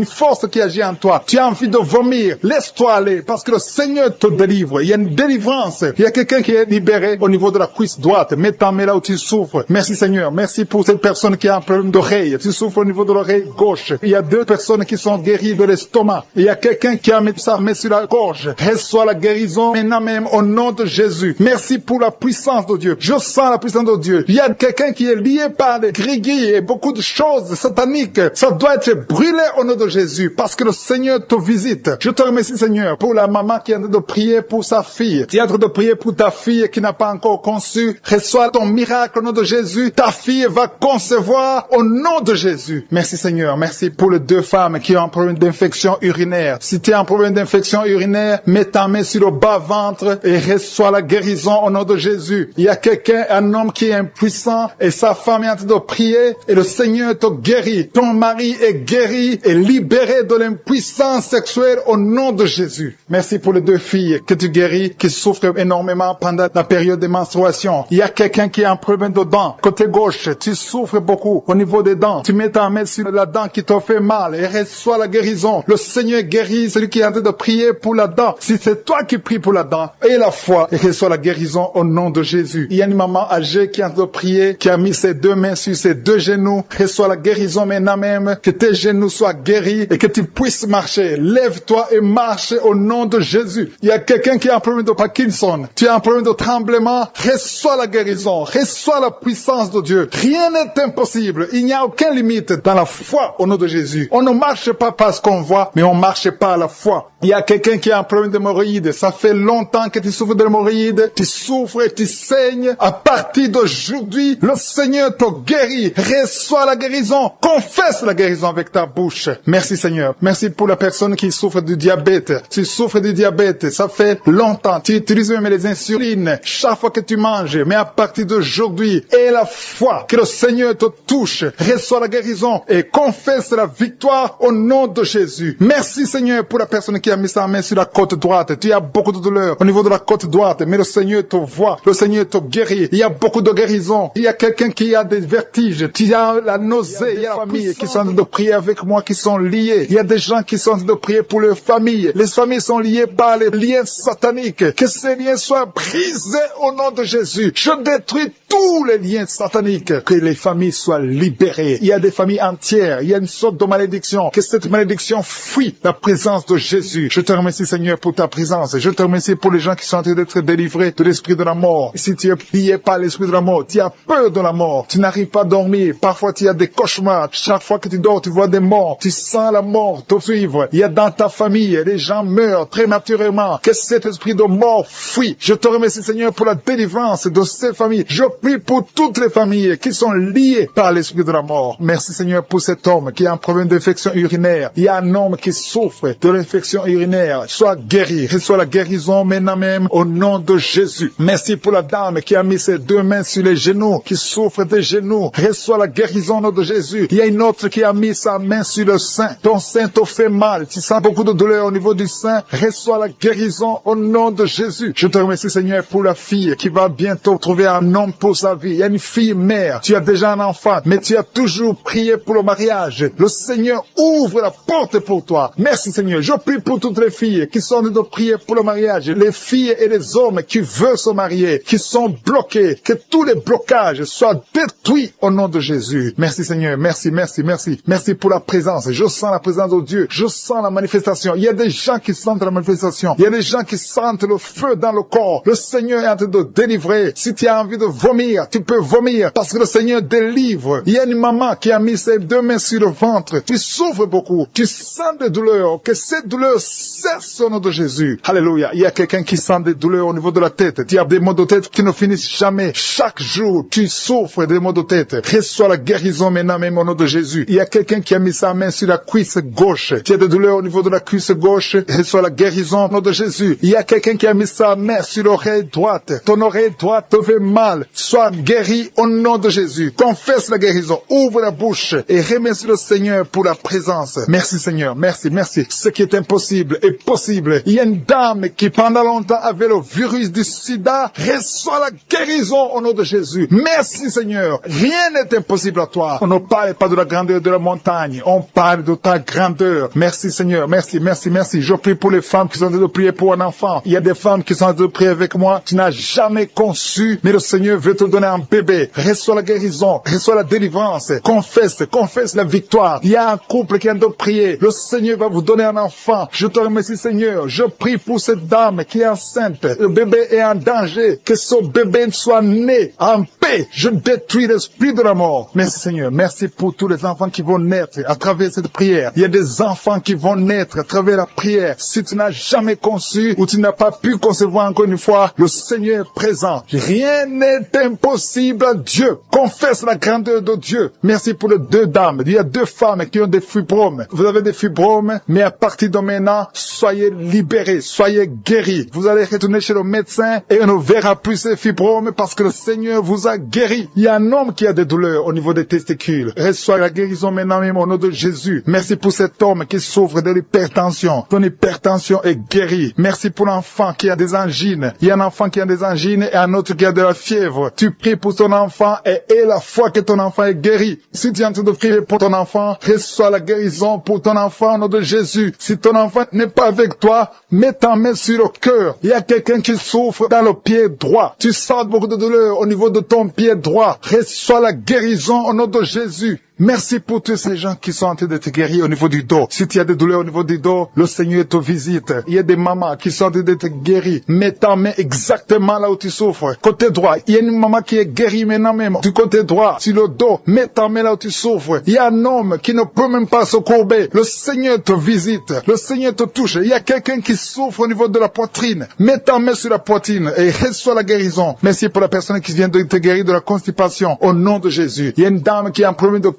force qui agit en toi. Tu as envie de vomir. Laisse-toi aller parce que le Seigneur te délivre. Il y a une délivrance. Il y a quelqu'un qui est libéré au niveau de la cuisse droite. Mets ta main là où tu souffres. Merci Seigneur. Merci pour cette personne qui a un problème d'oreille. Tu souffres au niveau de l'oreille gauche. Il y a 2 personnes qui sont guéries de l'estomac. Il y a quelqu'un qui a mis sa main sur la gorge. Reçois la guérison maintenant même au nom de Jésus. Merci pour la puissance de Dieu. Je sens la puissance de Dieu. Il y a quelqu'un qui est lié par des gris et beaucoup de choses sataniques. Ça doit être brûlé au nom de Jésus parce que le Seigneur te visite. Je te remercie Seigneur pour la maman qui est en train de prier pour sa fille. Tu es en train de prier pour ta fille qui n'a pas encore conçu. Reçois ton miracle au nom de Jésus. Ta fille va concevoir au nom de Jésus. Merci Seigneur. Merci pour les 2 femmes qui ont un problème d'infection urinaire. Si tu as un problème d'infection urinaire, mets ta main sur le bas-ventre et reçois la guérison au nom de Jésus. Il y a quelqu'un, un homme qui est impuissant et sa femme est en train de prier et le Seigneur te guérit. Ton mari est guéri et libéré de l'impuissance sexuelle au nom de Jésus. Merci pour les 2 filles que tu guéris, qui souffrent énormément pendant la période de menstruation. Il y a quelqu'un qui a un problème de dents. Côté gauche, tu souffres beaucoup au niveau des dents. Tu mets ta main sur la dent qui te fait mal et reçois la guérison. Le Seigneur guérit celui qui est en train de prier pour la dent. Si c'est toi qui pries pour la dent, et la foi, et reçois la guérison au nom de Jésus. Il y a une maman âgée qui est en train de prier, qui a mis ses 2 mains sur ses 2 genoux. Reçois la guérison maintenant même, que tes genoux soient guéris et que tu puisses marcher. Lève-toi et marche au nom de Jésus. Il y a quelqu'un qui a un problème de Parkinson. Tu as un problème de tremblement. Reçois la guérison. Reçois la puissance de Dieu. Rien n'est impossible. Il n'y a aucune limite dans la foi au nom de Jésus. On ne marche pas parce qu'on voit, mais on marche pas à la foi. Il y a quelqu'un qui a un problème d'hémorroïdes. Ça fait longtemps que tu souffres d'hémorroïdes. Tu souffres et tu saignes. À partir d'aujourd'hui, le Seigneur te guérit. Reçois la guérison. Confesse la guérison avec ta bouche. Merci Seigneur. Merci pour la personne qui souffre du diabète. Tu souffres du diabète. Ça fait longtemps. Tu utilises même les insulines chaque fois que tu manges. Mais à partir d'aujourd'hui, aie la foi que le Seigneur te touche. Reçois la guérison et confesse la victoire au nom de Jésus. Merci Seigneur pour la personne qui a mis sa main sur la côte droite. Tu as beaucoup de douleur au niveau de la côte droite, mais le Seigneur te voit. Le Seigneur te guérit. Il y a beaucoup de guérison. Il y a quelqu'un qui a des vertiges. Tu as la nausée. Il y a des familles qui sont en train de prier avec moi, qui sont liées. Il y a des gens qui sont en train de prier pour leurs familles. Les familles sont liées par les liens sataniques. Que ces liens soient brisés au nom de Jésus. Je détruis tous les liens sataniques. Que les familles soient libérées. Il y a des familles entières. Il y a une sorte de malédiction. Que cette malédiction fuit la présence de Jésus. Je te remercie Seigneur pour ta présence. Je te remercie pour les gens qui sont en train d'être délivrés de l'esprit de la mort. Si tu es plié par l'esprit de la mort, tu as peur de la mort. Tu n'arrives pas à dormir. Parfois tu as des cauchemars. Chaque fois que tu dors, tu vois des morts. Tu sens la mort te suivre. Il y a dans ta famille, les gens meurent prématurément. Que cet esprit de mort fuit. Je te remercie Seigneur pour la délivrance de ces familles. Je prie pour toutes les familles qui sont liées par l'esprit de la mort. Merci Seigneur pour cet homme qui a un problème d'infection urinaire. Il y a un homme qui souffre de l'infection urinaire. Sois guéri. Reçois la guérison maintenant même au nom de Jésus. Merci pour la dame qui a mis ses 2 mains sur les genoux, qui souffre des genoux. Reçois la guérison au nom de Jésus. Il y a une autre qui a mis sa main sur le sein. Ton sein te fait mal. Tu sens beaucoup de douleur au niveau du sein. Reçois la guérison au nom de Jésus. Je te remercie Seigneur pour la fille qui va bientôt trouver un homme pour sa vie. Il y a une fille mère. Tu as déjà un enfant, mais tu as toujours prié pour le mariage. Le Seigneur ouvre la porte pour toi. Merci Seigneur. Je prie pour toutes les filles qui sont en train de prier pour le mariage. Les filles et les hommes qui veulent se marier, qui sont bloqués. Que tous les blocages soient détruits au nom de Jésus. Merci Seigneur. Merci, merci, merci. Merci pour la présence. Je sens la présence de Dieu. Je sens la manifestation. Il y a des gens qui sentent la manifestation. Il y a des gens qui sentent le feu dans le corps. Le Seigneur est en train de délivrer. Si tu as envie de vomir, tu peux vomir parce que le Seigneur délivre. Il y a une maman qui a mis ses 2 mains sur le ventre. Tu souffres beaucoup. Tu sens des douleurs. Que cette douleur cesse au nom de Jésus. Alléluia. Il y a quelqu'un qui sent des douleurs au niveau de la tête. Tu as des maux de tête qui ne finissent jamais. Chaque jour, tu souffres des maux de tête. Reçois la guérison maintenant même au nom de Jésus. Il y a quelqu'un qui a mis sa main sur la cuisse gauche. Tu as des douleurs au niveau de la cuisse gauche. Reçois la guérison au nom de Jésus. Il y a quelqu'un qui a mis sa main sur l'oreille droite. Ton oreille droite te fait mal. sois guéri au nom de Jésus. Confesse la guérison, ouvre la bouche et remercie le Seigneur pour la présence. Merci Seigneur, merci, merci. Ce qui est impossible est possible. Il y a une dame qui pendant longtemps avait le virus du sida, reçoit la guérison au nom de Jésus. Merci Seigneur, rien n'est impossible à toi. On ne parle pas de la grandeur de la montagne, on parle de ta grandeur. Merci Seigneur, merci, merci, merci. Je prie pour les femmes qui sont en train de prier pour un enfant. Il y a des femmes qui sont en train de prier avec moi. Tu n'as jamais conçu, mais le Seigneur veut te donner un bébé. Reçois la guérison, reçois la délivrance. Confesse la victoire. Il y a un couple qui est en train de prier. Le Seigneur va vous donner un enfant. Je te remercie Seigneur. Je prie pour cette dame qui est enceinte. Le bébé est en danger. Que ce bébé soit né en paix. Je détruis l'esprit de la mort. Merci Seigneur. Merci pour tous les enfants qui vont naître à travers cette prière. Il y a des enfants qui vont naître à travers la prière. Si tu n'as jamais conçu ou tu n'as pas pu concevoir encore une fois, le Seigneur est présent. Rien n'est impossible à Dieu. Confesse la grandeur de Dieu. Merci pour les deux dames. Il y a deux femmes qui ont des fibromes. Vous avez des fibromes, mais à partir de maintenant, soyez libérés, soyez guéris. Vous allez retourner chez le médecin et on ne verra plus ces fibromes parce que le Seigneur vous a guéri. Il y a un homme qui a des douleurs au niveau des testicules. Reçois la guérison maintenant même au nom de Jésus. Merci pour cet homme qui souffre de l'hypertension. Ton hypertension est guérie. Merci pour l'enfant qui a des angines. Il y a un enfant qui a des angines et un autre qui a de la fièvre. Tu pries pour ton enfant et aie la foi que ton enfant est guéri. Si tu es en train de prier pour ton enfant, reçois la guérison pour ton enfant au nom de Jésus. Si ton enfant n'est pas avec toi, mets ta main sur le cœur. Il y a quelqu'un qui souffre dans le pied droit. Tu sens beaucoup de douleur au niveau de ton pied droit. Reçois la guérison au nom de Jésus. Merci pour tous ces gens qui sont en train de te guérir au niveau du dos. Si tu as des douleurs au niveau du dos, le Seigneur te visite. Il y a des mamans qui sont en train de te guérir. Mets ta main exactement là où tu souffres. Côté droit, il y a une maman qui est guérie maintenant même. Du côté droit, sur le dos, mets ta main là où tu souffres. Il y a un homme qui ne peut même pas se courber. Le Seigneur te visite. Le Seigneur te touche. Il y a quelqu'un qui souffre au niveau de la poitrine. Mets ta main sur la poitrine et reçois la guérison. Merci pour la personne qui vient de te guérir de la constipation. Au nom de Jésus. Il y a une dame qui a un problème de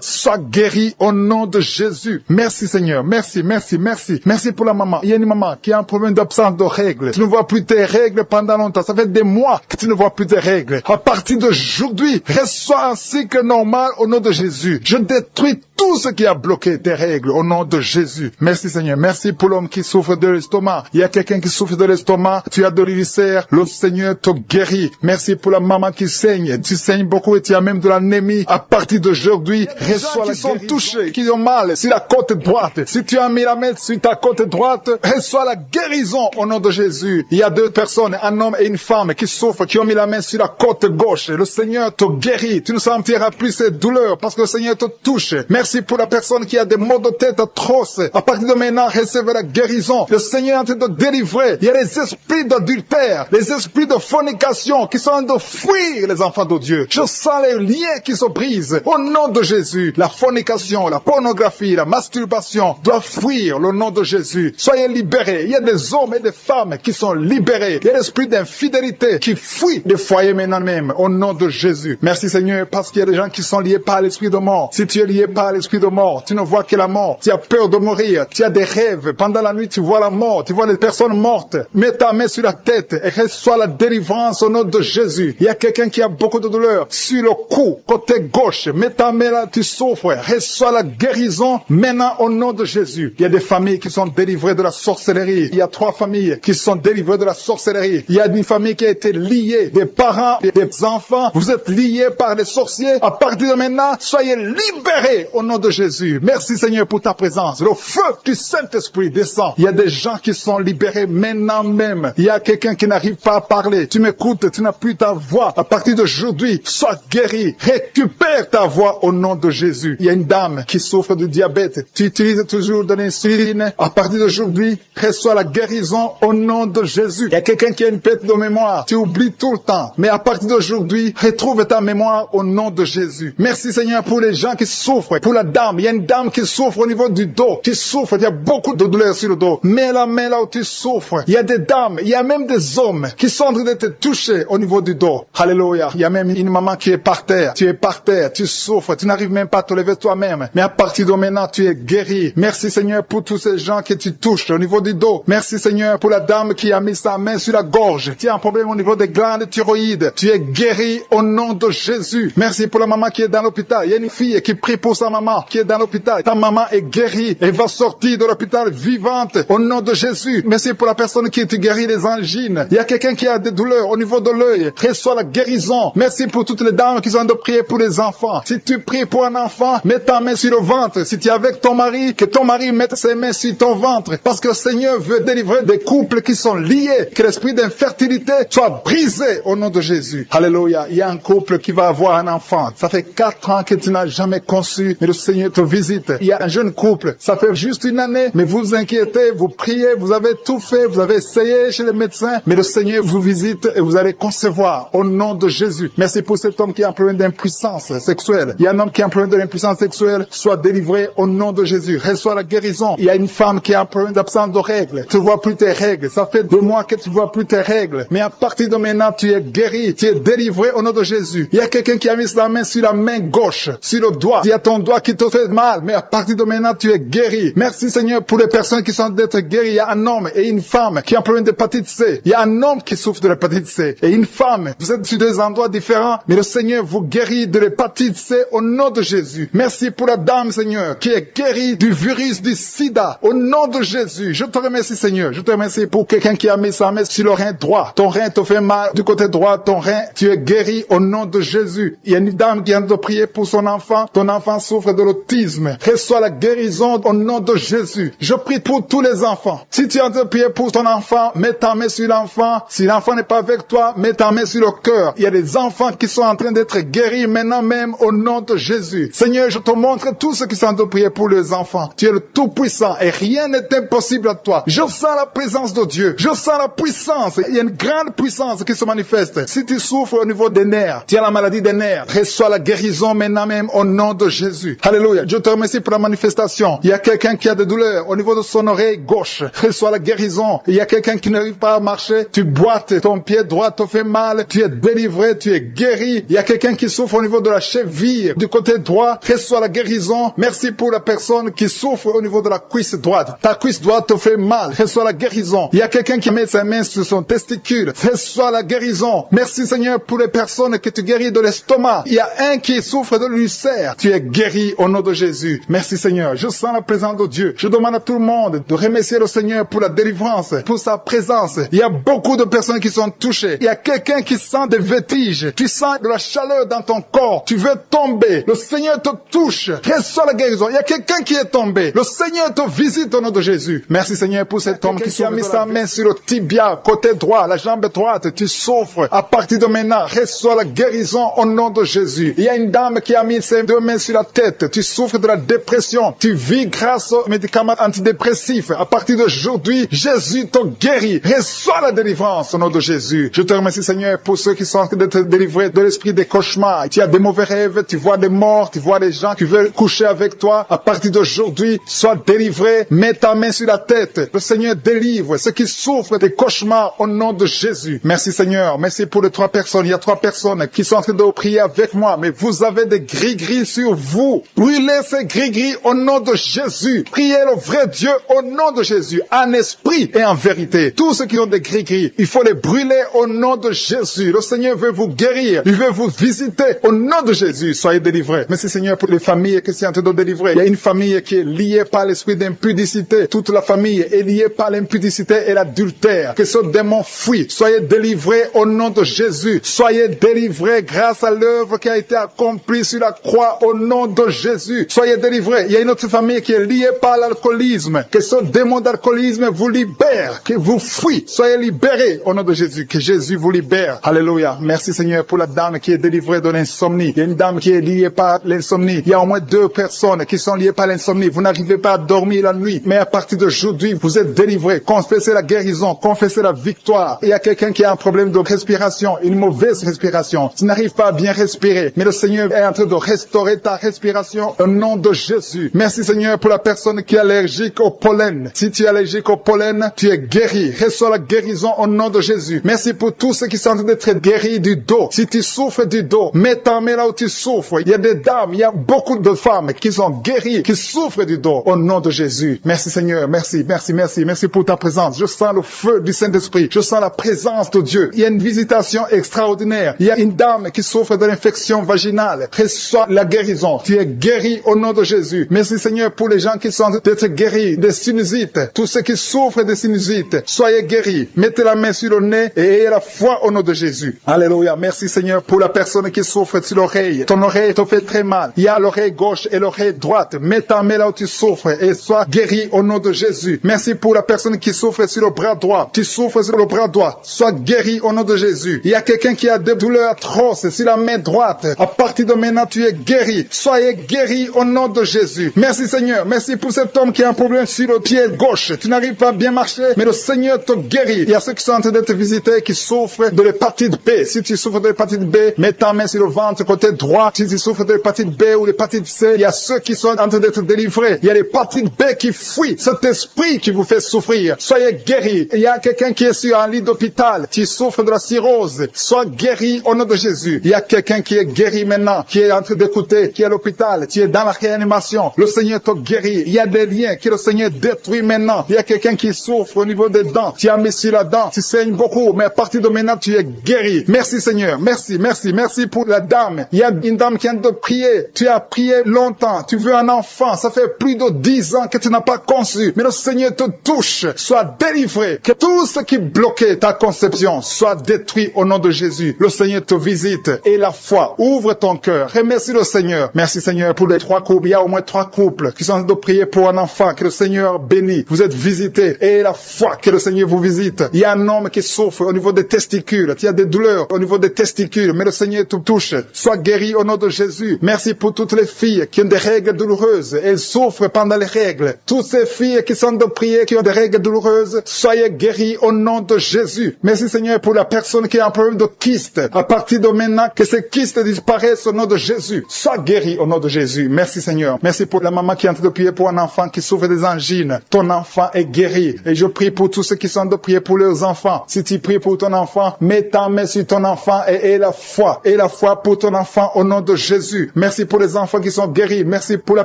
sois guéri au nom de Jésus. Merci Seigneur, merci, merci, merci. Merci pour la maman. Il y a une maman qui a un problème d'absence de règles. Tu ne vois plus tes règles pendant longtemps. Ça fait des mois que tu ne vois plus tes règles. À partir d'aujourd'hui, reçois un cycle normal au nom de Jésus. Je détruis tout ce qui a bloqué tes règles au nom de Jésus. Merci Seigneur. Merci pour l'homme qui souffre de l'estomac. Il y a quelqu'un qui souffre de l'estomac. Tu as de l'ulcère. Le Seigneur te guérit. Merci pour la maman qui saigne. Tu saignes beaucoup et tu as même de l'anémie. À partir d'aujourd'hui, reçois qui sont touchés, qui ont mal sur la côte droite. Si tu as mis la main sur ta côte droite, reçois la guérison au nom de Jésus. Il y a deux personnes, un homme et une femme qui souffrent, qui ont mis la main sur la côte gauche. Le Seigneur te guérit. Tu ne sentiras plus ces douleurs parce que le Seigneur te touche. Merci pour la personne qui a des maux de tête atroces. À partir de maintenant, recevez la guérison. Le Seigneur est en train de délivrer. Il y a les esprits d'adultère, les esprits de fornication qui sont en train de fuir les enfants de Dieu. Je sens les liens qui se brisent au nom de Jésus. La fornication, la pornographie, la masturbation doivent fuir le nom de Jésus. Soyez libérés. Il y a des hommes et des femmes qui sont libérés. Il y a l'esprit d'infidélité qui fuit des foyers maintenant même au nom de Jésus. Merci Seigneur parce qu'il y a des gens qui sont liés par l'esprit de mort. Si tu es lié par l'esprit de mort, tu ne vois que la mort. Tu as peur de mourir. Tu as des rêves. Pendant la nuit, tu vois la mort. Tu vois les personnes mortes. Mets ta main sur la tête et reçois la délivrance au nom de Jésus. Il y a quelqu'un qui a beaucoup de douleur sur le cou, côté gauche. Mets ta main là, tu souffres. Reçois la guérison maintenant au nom de Jésus. Il y a des familles qui sont délivrées de la sorcellerie. Il y a 3 familles qui sont délivrées de la sorcellerie. Il y a une famille qui a été liée, des parents et des enfants. Vous êtes liés par les sorciers. À partir de maintenant, soyez libérés au nom de Jésus. Merci Seigneur pour ta présence. Le feu du Saint-Esprit descend. Il y a des gens qui sont libérés maintenant même. Il y a quelqu'un qui n'arrive pas à parler. Tu m'écoutes, tu n'as plus ta voix. À partir d'aujourd'hui, sois guéri. Récupère ta voix au nom de Jésus. Il y a une dame qui souffre de diabète. Tu utilises toujours de l'insuline. À partir d'aujourd'hui, reçois la guérison au nom de Jésus. Il y a quelqu'un qui a une perte de mémoire. Tu oublies tout le temps. Mais à partir d'aujourd'hui, retrouve ta mémoire au nom de Jésus. Merci Seigneur pour les gens qui souffrent. Pour la dame, il y a une dame qui souffre au niveau du dos. Qui souffre, il y a beaucoup de douleur sur le dos. Mets la main là où tu souffres. Il y a des dames, il y a même des hommes qui sont en train de te toucher au niveau du dos. Alléluia. Il y a même une maman qui est par terre. Tu es par terre, tu souffres, Tu n'arrives même pas à te lever toi-même. Mais à partir de maintenant, tu es guéri. Merci Seigneur pour tous ces gens que tu touches au niveau du dos. Merci Seigneur pour la dame qui a mis sa main sur la gorge. Tu as un problème au niveau des glandes thyroïdes. Tu es guéri au nom de Jésus. Merci pour la maman qui est dans l'hôpital. Il y a une fille qui prie pour sa maman qui est dans l'hôpital. Ta maman est guérie et va sortir de l'hôpital vivante au nom de Jésus. Merci pour la personne qui te guérit des angines. Il y a quelqu'un qui a des douleurs au niveau de l'œil. Reçois la guérison. Merci pour toutes les dames qui sont de prier pour les enfants. Si tu pries pour un enfant, mets ta main sur le ventre. Si tu es avec ton mari, que ton mari mette ses mains sur ton ventre. Parce que le Seigneur veut délivrer des couples qui sont liés. Que l'esprit d'infertilité soit brisé au nom de Jésus. Alléluia. Il y a un couple qui va avoir un enfant. Ça fait 4 ans que tu n'as jamais conçu, mais le Seigneur te visite. Il y a un jeune couple. Ça fait juste une année, mais vous inquiétez, vous priez, vous avez tout fait, vous avez essayé chez les médecins, mais le Seigneur vous visite et vous allez concevoir au nom de Jésus. Merci pour cet homme qui a un problème d'impuissance sexuelle. Il y a un homme qui a un problème de l'impuissance sexuelle. Sois délivré au nom de Jésus. Reçois la guérison. Il y a une femme qui a un problème d'absence de règles. Tu ne vois plus tes règles. Ça fait 2 mois que tu ne vois plus tes règles. Mais à partir de maintenant, tu es guéri. Tu es délivré au nom de Jésus. Il y a quelqu'un qui a mis la main sur la main gauche, sur le doigt. Il y a ton doigt qui te fait mal. Mais à partir de maintenant, tu es guéri. Merci Seigneur pour les personnes qui sont d'être guéries. Il y a un homme et une femme qui ont un problème d'hépatite C. Il y a un homme qui souffre de l'hépatite C et une femme. Vous êtes sur 2 endroits différents, mais le Seigneur vous guérit de l'hépatite C au nom de Jésus. Merci pour la dame, Seigneur, qui est guérie du virus du sida au nom de Jésus. Je te remercie, Seigneur. Je te remercie pour quelqu'un qui a mis sa main sur le rein droit. Ton rein te fait mal du côté droit, ton rein, tu es guéri au nom de Jésus. Il y a une dame qui vient de prier pour son enfant. Ton enfant souffre de l'autisme. Reçois la guérison au nom de Jésus. Je prie pour tous les enfants. Si tu es en train de prier pour ton enfant, mets ta main sur l'enfant. Si l'enfant n'est pas avec toi, mets ta main sur le cœur. Il y a des enfants qui sont en train d'être guéris maintenant même au nom de Jésus. Seigneur, je te montre tous ceux qui sont en train de prier pour les enfants. Tu es le Tout-Puissant et rien n'est impossible à toi. Je sens la présence de Dieu. Je sens la puissance. Il y a une grande puissance qui se manifeste. Si tu souffres au niveau des nerfs, tu as la maladie des nerfs, reçois la guérison maintenant même au nom de Jésus. Alléluia. Je te remercie pour la manifestation. Il y a quelqu'un qui a des douleurs au niveau de son oreille gauche. Reçois la guérison. Il y a quelqu'un qui n'arrive pas à marcher. Tu boites, ton pied droit te fait mal. Tu es délivré, tu es guéri. Il y a quelqu'un qui souffre au niveau de la cheville du côté droit. Reçois la guérison. Merci pour la personne qui souffre au niveau de la cuisse droite. Ta cuisse droite te fait mal. Reçois la guérison. Il y a quelqu'un qui met sa main sur son testicule. Reçois la guérison. Merci Seigneur pour les personnes que tu guéris de l'estomac. Il y a un qui souffre de l'ulcère. Tu es guéri au nom de Jésus. Merci Seigneur. Je sens la présence de Dieu. Je demande à tout le monde de remercier le Seigneur pour la délivrance, pour sa présence. Il y a beaucoup de personnes qui sont touchées. Il y a quelqu'un qui sent des vertiges. Tu sens de la chaleur dans ton corps. Tu veux tomber. Le Seigneur te touche. Reçois la guérison. Il y a quelqu'un qui est tombé. Le Seigneur te visite au nom de Jésus. Merci Seigneur pour cet homme qui a mis sa main sur le tibia, côté droit, la jambe droite. Tu souffres. À partir de maintenant, reçois la guérison au nom de Jésus. Il y a une dame qui a mis ses 2 mains sur la tête. Tu souffres de la dépression. Tu vis grâce aux médicaments antidépressifs. À partir d'aujourd'hui, Jésus te guérit. Reçois la délivrance au nom de Jésus. Je te remercie Seigneur pour ceux qui sont en train d'être délivrés de l'esprit des cauchemars. Tu as des mauvais rêves, tu vois des morts, tu vois des gens qui veulent coucher avec toi. À partir d'aujourd'hui, sois délivré. Mets ta main sur la tête. Le Seigneur délivre ceux qui souffrent des cauchemars au nom de Jésus. Merci Seigneur. Merci pour les 3 personnes. Il y a 3 personnes qui sont en train de prier avec moi. Mais vous avez des gris-gris sur vous. Brûlez ces gris-gris au nom de Jésus. Priez le vrai Dieu au nom de Jésus. En esprit et en vérité. Tous ceux qui ont des gris-gris, il faut les brûler au nom de Jésus. Le Seigneur veut vous guérir. Il veut vous visiter au nom de Jésus. Soyez délivrés. Merci Seigneur pour les familles qui sont en train de délivrer. Il y a une famille qui est liée par l'esprit d'impudicité. Toute la famille est liée par l'impudicité et l'adultère. Que ce démon fuit. Soyez délivrés au nom de Jésus. Soyez délivrés grâce à l'œuvre qui a été accomplie sur la croix au nom de Jésus. Soyez délivrés. Il y a une autre famille qui est liée par l'alcoolisme. Que ce démon d'alcoolisme vous libère. Que vous fuit. Soyez libérés au nom de Jésus. Que Jésus vous libère. Alléluia. Merci Seigneur pour la dame qui est délivrée de l'insomnie. Il y a une dame qui est liée par l'insomnie. Il y a au moins 2 personnes qui sont liées par l'insomnie. Vous n'arrivez pas à dormir la nuit. Mais à partir d'aujourd'hui, vous êtes délivrés. Confessez la guérison. Confessez la victoire. Il y a quelqu'un qui a un problème de respiration. Une mauvaise respiration. Tu n'arrives pas à bien respirer. Mais le Seigneur est en train de restaurer ta respiration au nom de Jésus. Merci Seigneur pour la personne qui est allergique au pollen. Si tu es allergique au pollen, tu es guéri. Reçois la guérison au nom de Jésus. Merci pour tous ceux qui sont en train d'être guéris du dos. Si tu souffres du dos, mets ta main là où tu souffres. Il Il y a des dames, il y a beaucoup de femmes qui sont guéries, qui souffrent du dos au nom de Jésus. Merci Seigneur, merci, merci, merci, merci pour ta présence. Je sens le feu du Saint-Esprit. Je sens la présence de Dieu. Il y a une visitation extraordinaire. Il y a une dame qui souffre de l'infection vaginale. Reçois la guérison. Tu es guéri au nom de Jésus. Merci Seigneur pour les gens qui sont d'être guéris des sinusites. Tous ceux qui souffrent de sinusites, soyez guéris. Mettez la main sur le nez et ayez la foi au nom de Jésus. Alléluia. Merci Seigneur pour la personne qui souffre sur l'oreille. Ton oreille te fait très mal. Il y a l'oreille gauche et l'oreille droite. Mets ta main là où tu souffres et sois guéri au nom de Jésus. Merci pour la personne qui souffre sur le bras droit. Tu souffres sur le bras droit. Sois guéri au nom de Jésus. Il y a quelqu'un qui a des douleurs atroces sur la main droite. À partir de maintenant, tu es guéri. Soyez guéri au nom de Jésus. Merci Seigneur. Merci pour cet homme qui a un problème sur le pied gauche. Tu n'arrives pas à bien marcher, mais le Seigneur te guérit. Il y a ceux qui sont en train de te visiter qui souffrent de l'hépatite B. Si tu souffres de l'hépatite B, mets ta main sur le ventre côté droit. Si tu souffres de l'hépatite B ou l'hépatite C, il y a ceux qui sont en train d'être délivrés. Il y a l'hépatite B qui fuit. Cet esprit qui vous fait souffrir. Soyez guéris. Il y a quelqu'un qui est sur un lit d'hôpital. Tu souffres de la cirrhose. Sois guéri au nom de Jésus. Il y a quelqu'un qui est guéri maintenant, qui est en train d'écouter, qui est à l'hôpital. Tu es dans la réanimation. Le Seigneur te guérit. Il y a des liens que le Seigneur détruit maintenant. Il y a quelqu'un qui souffre au niveau des dents. Tu as mis sur la dent. Tu saignes beaucoup, mais à partir de maintenant, tu es guéri. Merci Seigneur. Merci, merci, merci pour la dame. Il y a une dame qui vient de prier. Tu as prié longtemps. Tu veux un enfant. Ça fait plus de 10 ans que tu n'as pas conçu. Mais le Seigneur te touche. Sois délivré. Que tout ce qui bloquait ta conception soit détruit au nom de Jésus. Le Seigneur te visite. Et la foi. Ouvre ton cœur. Remercie le Seigneur. Merci Seigneur pour les 3 couples. Il y a au moins 3 couples qui sont en train de prier pour un enfant. Que le Seigneur bénisse. Vous êtes visités. Et la foi que le Seigneur vous visite. Il y a un homme qui souffre au niveau des testicules. Il y a des douleurs au niveau des testicules. Mais le Seigneur te touche. Sois guéri au nom de Jésus. Merci pour toutes les filles qui ont des règles douloureuses. Elles souffrent pendant les règles. Toutes ces filles qui sont de prier, qui ont des règles douloureuses, soyez guéris au nom de Jésus. Merci Seigneur pour la personne qui a un problème de kyste. À partir de maintenant, que ces kystes disparaissent au nom de Jésus. Sois guéri au nom de Jésus. Merci Seigneur. Merci pour la maman qui est en train de prier pour un enfant qui souffre des angines. Ton enfant est guéri. Et je prie pour tous ceux qui sont de prier pour leurs enfants. Si tu pries pour ton enfant, mets ta main sur ton enfant et aie la foi. Aie la foi pour ton enfant au nom de Jésus. Merci pour les enfants qui sont guéris. Merci pour la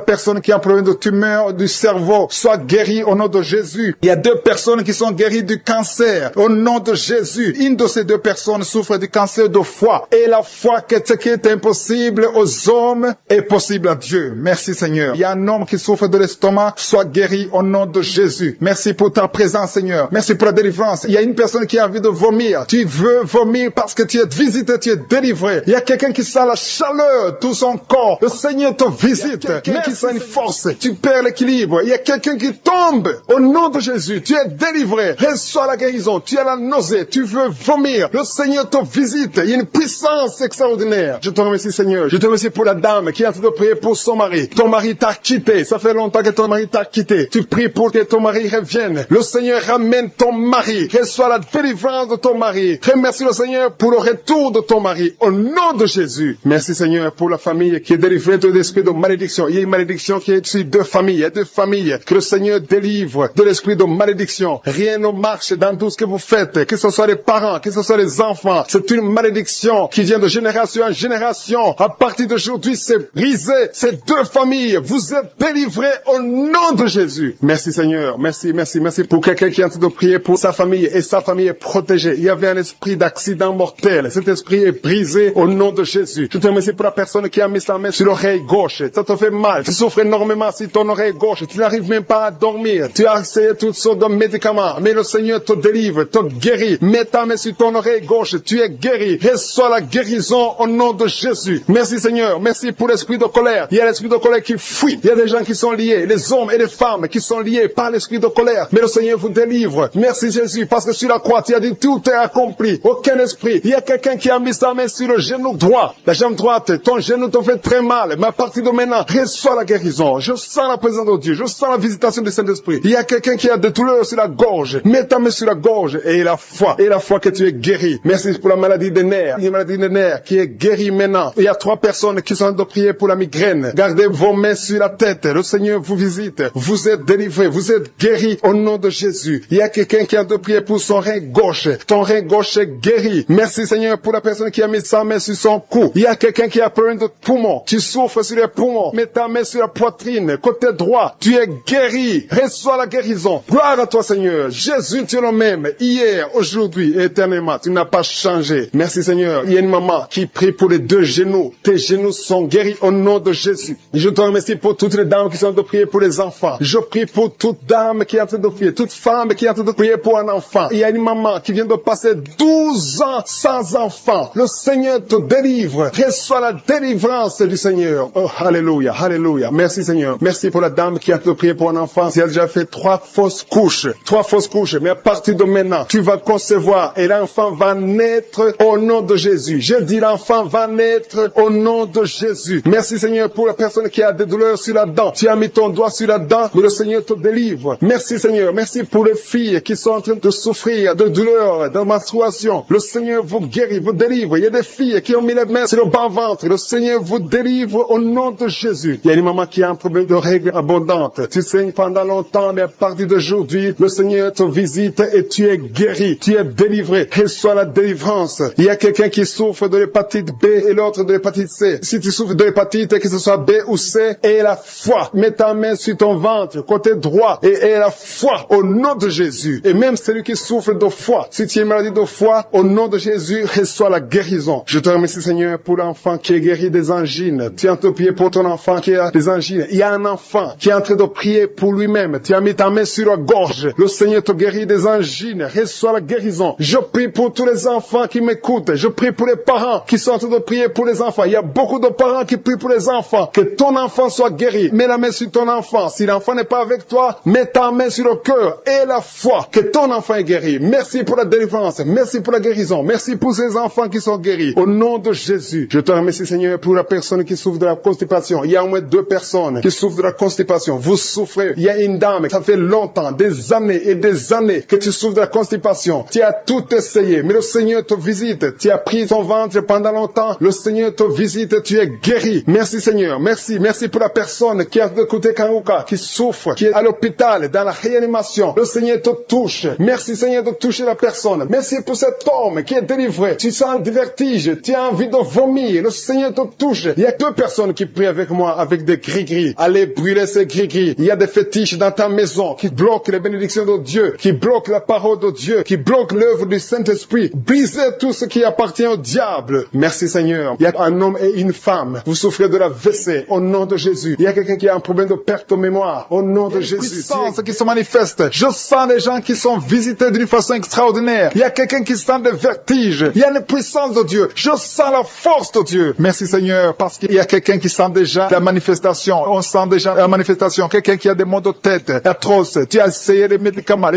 personne qui a un problème de tumeur du cerveau. Sois guéri au nom de Jésus. Il y a 2 personnes qui sont guéries du cancer. Au nom de Jésus. Une de ces 2 personnes souffre du cancer de foie. Et la foi que ce qui est impossible aux hommes est possible à Dieu. Merci Seigneur. Il y a un homme qui souffre de l'estomac. Sois guéri au nom de Jésus. Merci pour ta présence Seigneur. Merci pour la délivrance. Il y a une personne qui a envie de vomir. Tu veux vomir parce que tu es visité, tu es délivré. Il y a quelqu'un qui sent la chaleur de tout son corps. Le Seigneur te visite. Quelqu'un qui sent une force. Tu perds l'équilibre. Il y a quelqu'un qui tombe. Au nom de Jésus, tu es délivré. Reçois la guérison. Tu as la nausée. Tu veux vomir. Le Seigneur te visite. Il y a une puissance extraordinaire. Je te remercie Seigneur. Je te remercie pour la dame qui est en train de prier pour son mari. Ton mari t'a quitté. Ça fait longtemps que ton mari t'a quitté. Tu pries pour que ton mari revienne. Le Seigneur ramène ton mari. Reçois la délivrance de ton mari. Remercie le Seigneur pour le retour de ton mari. Au nom de Jésus. Merci Seigneur pour la famille qui est délivrée de l'esprit de malédiction. Il y a une malédiction qui est sur 2 familles. Il y a 2 familles que le Seigneur délivre de l'esprit de malédiction. Rien ne marche dans tout ce que vous faites. Que ce soit les parents, que ce soit les enfants. C'est une malédiction qui vient de génération en génération. À partir d'aujourd'hui, c'est brisé. Ces 2 familles, vous êtes délivrés au nom de Jésus. Merci Seigneur. Merci, merci, merci pour quelqu'un qui est en train de prier pour sa famille et sa famille est protégée. Il y avait un esprit d'accident mortel. Cet esprit est brisé au nom de Jésus. Je te remercie pour la personne qui a mis sa main sur l'oreille gauche. Ça te fait mal. Tu souffres énormément sur ton oreille gauche. Tu n'arrives même pas à dormir. Tu as essayé toutes sortes de médicaments. Mais le Seigneur te délivre, te guérit. Mets ta main sur ton oreille gauche. Tu es guéri. Reçois la guérison au nom de Jésus. Merci Seigneur. Merci pour l'esprit de colère. Il y a l'esprit de colère qui fuit. Il y a des gens qui sont liés. Les hommes et les femmes qui sont liés par l'esprit de colère. Mais le Seigneur vous délivre. Merci Jésus. Parce que sur la croix, tu as dit tout est accompli. Aucun esprit. Il y a quelqu'un qui a mis sa main sur le genou droit. La jambe droite. Ton genou te fait très mal. Mais à partir de maintenant, reçois la guérison. Je sens la présence de Dieu. Je sens la visitation du Saint-Esprit. Il y a quelqu'un qui a des douleurs sur la gorge. Mets ta main sur la gorge et la foi. Et la foi que tu es guéri. Merci pour la maladie des nerfs. Il y a une maladie des nerfs qui est guérie maintenant. Il y a 3 personnes qui sont en train de prier pour la migraine. Gardez vos mains sur la tête. Le Seigneur vous visite. Vous êtes délivrés. Vous êtes guéris au nom de Jésus. Il y a quelqu'un qui a de prier pour son rein gauche. Ton rein gauche est guéri. Merci Seigneur pour la personne qui a mis sa main sur son cou. Il y a quelqu'un qui a peur de poumons. Tu souffres sur les poumons. Mets ta main sur la poitrine, côté droit. Tu es guéri. Reçois la guérison. Gloire à toi, Seigneur. Jésus, tu es le même. Hier, aujourd'hui et éternellement. Tu n'as pas changé. Merci, Seigneur. Il y a une maman qui prie pour les deux genoux. Tes genoux sont guéris au nom de Jésus. Je te remercie pour toutes les dames qui sont en train de prier pour les enfants. Je prie pour toute dame qui est en train de prier, toute femme qui est en train de prier pour un enfant. Il y a une maman qui vient de passer 12 ans sans enfant. Le Seigneur te délivre. Reçois la délivrance du Seigneur. Oh, alléluia, alléluia. Merci, Seigneur. Merci pour la dame qui est en train de prier pour un enfant. Elle a déjà fait 3 fausses couches. 3 fausses couches. Mais à partir de maintenant, tu vas concevoir et l'enfant va naître au nom de Jésus. Je dis l'enfant va naître au nom de Jésus. Merci, Seigneur, pour la personne qui a des douleurs sur la dent. Tu as mis ton doigt sur la dent, mais le Seigneur te délivre. Merci, Seigneur. Merci pour les filles qui sont en train de souffrir de douleurs, de menstruation. Le Seigneur vous guérit, vous délivre. Il y a des filles qui ont mis les mains sur le bas-ventre. Le Seigneur vous délivre au nom de Jésus. Il y a une maman qui a un problème de règles abondantes. Tu saignes pendant longtemps, mais à partir d'aujourd'hui, le Seigneur te visite et tu es guéri. Tu es délivré. Reçois la délivrance. Il y a quelqu'un qui souffre de l'hépatite B et l'autre de l'hépatite C. Si tu souffres de l'hépatite, que ce soit B ou C, aie la foi. Mets ta main sur ton ventre, côté droit, et aie la foi au nom de Jésus. Et même celui qui souffre de foie, si tu es maladie de foie, au nom de Jésus, reçois la guérison. Je te remercie, Seigneur, pour l'enfant qui est guéri des angines. Tu es en train de prier pour ton enfant qui a des angines. Il y a un enfant qui est en train de prier pour lui-même. Tu as mis ta main sur la gorge. Le Seigneur te guérit des angines. Reçois la guérison. Je prie pour tous les enfants qui m'écoutent. Je prie pour les parents qui sont en train de prier pour les enfants. Il y a beaucoup de parents qui prient pour les enfants. Que ton enfant soit guéri. Mets la main sur ton enfant. Si l'enfant n'est pas avec toi, mets ta main sur le cœur et la foi. Que ton enfant est guéri. Merci pour la délivrance. Merci pour la guérison. Merci pour ces enfants qui sont guéris. Au nom de Jésus, je te remercie, Seigneur, pour la personne qui souffre de la constipation. Il y a au moins 2 personnes qui souffrent de la constipation. Vous souffrez. Il y a une dame, ça fait longtemps, des années et des années que tu souffres de la constipation. Tu as tout essayé, mais le Seigneur te visite. Tu as pris ton ventre pendant longtemps. Le Seigneur te visite. Tu es guéri. Merci, Seigneur. Merci. Merci pour la personne qui a de côté Kanouka, qui souffre, qui est à l'hôpital, dans la réanimation. Le Seigneur te touche. Merci, Seigneur, de toucher la personne. Merci pour cet homme qui est délivré. Tu sens des vertiges. Tu as envie de vomir. Le Seigneur te touche. Il y a 2 personnes qui prient avec moi avec des gris-gris. Allez brûler ces gris-gris. Il y a des fétiches dans ta maison qui bloquent les bénédictions de Dieu, qui bloquent la parole de Dieu, qui bloquent l'œuvre du Saint-Esprit. Brisez tout ce qui appartient au diable. Merci, Seigneur. Il y a un homme et une femme. Vous souffrez de la WC au nom de Jésus. Il y a quelqu'un qui a un problème de perte de mémoire au nom de Jésus. Puissance qui se manifeste. Je sens des gens qui sont visités d'une façon extraordinaire. Il y a quelqu'un qui sent des vertiges. Il y a une puissance de Dieu. Je sens la force de Dieu. Merci, Seigneur, parce qu'il y a quelqu'un qui sent déjà la manifestation. On sent déjà la manifestation. Quelqu'un qui a des maux de tête atroces. Tu as essayé les médicaments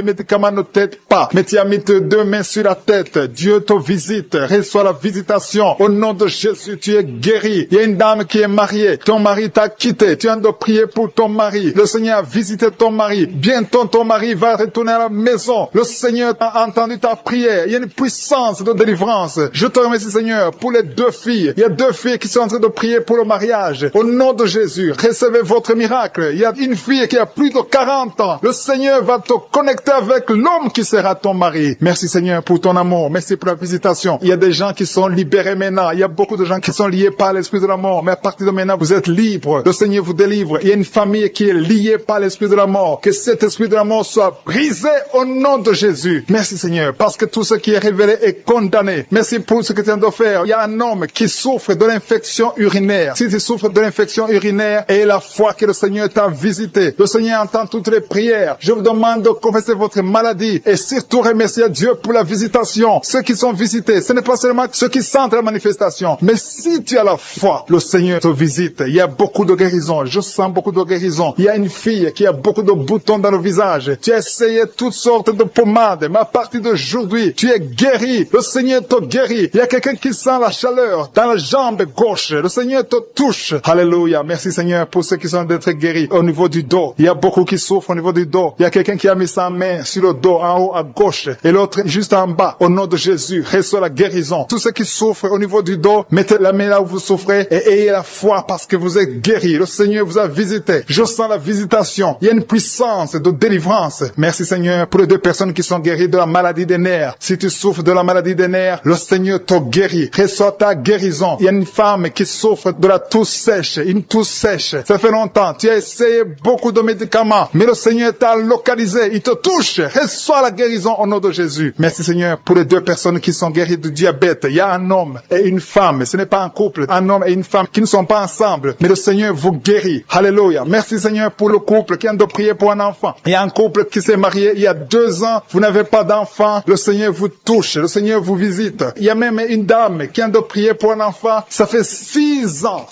ne t'aident pas. Mais tu as mis tes 2 mains sur la tête. Dieu te visite. Reçois la visitation. Au nom de Jésus, tu es guéri. Il y a une dame qui est mariée. Ton mari t'a quitté. Tu as de prier pour ton mari. Le Seigneur a visité ton mari. Bientôt, ton mari va retourner à la maison. Le Seigneur a entendu ta prière. Il y a une puissance de délivrance. Je te remercie, Seigneur, pour les 2 filles. Il y a 2 filles qui sont en train de prier pour le mariage. Au nom de Jésus, recevez votre miracle. Il y a une fille qui a plus de 40 ans. Le Seigneur va te connecter avec l'homme qui sera ton mari. Merci, Seigneur, pour ton amour. Merci pour la visitation. Il y a des gens qui sont libérés maintenant. Il y a beaucoup de gens qui sont liés par l'esprit de la mort. Mais à partir de maintenant, vous êtes libres. Le Seigneur vous délivre. Il y a une famille qui est liée par l'esprit de la mort. Que cet esprit de la mort soit brisé au nom de Jésus. Merci, Seigneur, parce que tout ce qui est révélé est condamné. Merci pour ce que tu viens de faire. Il y a un homme qui souffre de l'infection urinaire. Si tu souffres de l'infection urinaire, aie la foi que le Seigneur t'a visité. Le Seigneur entend toutes les prières. Je vous demande de confesser votre maladie et surtout remercier Dieu pour la visitation. Ceux qui sont visités, ce n'est pas seulement ceux qui sentent la manifestation, mais si tu as la foi, le Seigneur te visite. Il y a beaucoup de guérison. Je sens beaucoup de guérison. Il y a une fille qui a beaucoup de boutons dans le visage. Tu as essayé toutes sortes de pommades, mais à partir d'aujourd'hui, tu es guéri. Le Seigneur te guérit. Il y a quelqu'un qui sent la chaleur dans la jambe gauche. Le Seigneur te touche. Alléluia. Merci, Seigneur, pour ceux qui sont d'être guéris au niveau du dos. Il y a beaucoup qui souffrent au niveau du dos. Il y a quelqu'un qui a mis sa main sur le dos, en haut à gauche, et l'autre juste en bas. Au nom de Jésus, reçois la guérison. Tous ceux qui souffrent au niveau du dos, mettez la main là où vous souffrez et ayez la foi parce que vous êtes guéris. Le Seigneur vous a visité. Je sens la visitation. Il y a une puissance de délivrance. Merci, Seigneur, pour les 2 personnes qui sont guéries de la maladie des nerfs. Si tu souffres de la maladie des nerfs, le Seigneur te guérit. Reçois ta guérison. Il y a une femme femme qui souffre de la toux sèche, une toux sèche. Ça fait longtemps. Tu as essayé beaucoup de médicaments, mais le Seigneur t'a localisé. Il te touche. Reçois la guérison au nom de Jésus. Merci Seigneur pour les deux personnes qui sont guéries du diabète. Il y a un homme et une femme. Ce n'est pas un couple. Un homme et une femme qui ne sont pas ensemble. Mais le Seigneur vous guérit. Alléluia. Merci Seigneur pour le couple qui vient de prier pour un enfant. Il y a un couple qui s'est marié il y a 2 ans. Vous n'avez pas d'enfant. Le Seigneur vous touche. Le Seigneur vous visite. Il y a même une dame qui vient de prier pour un enfant. Ça fait 6 ans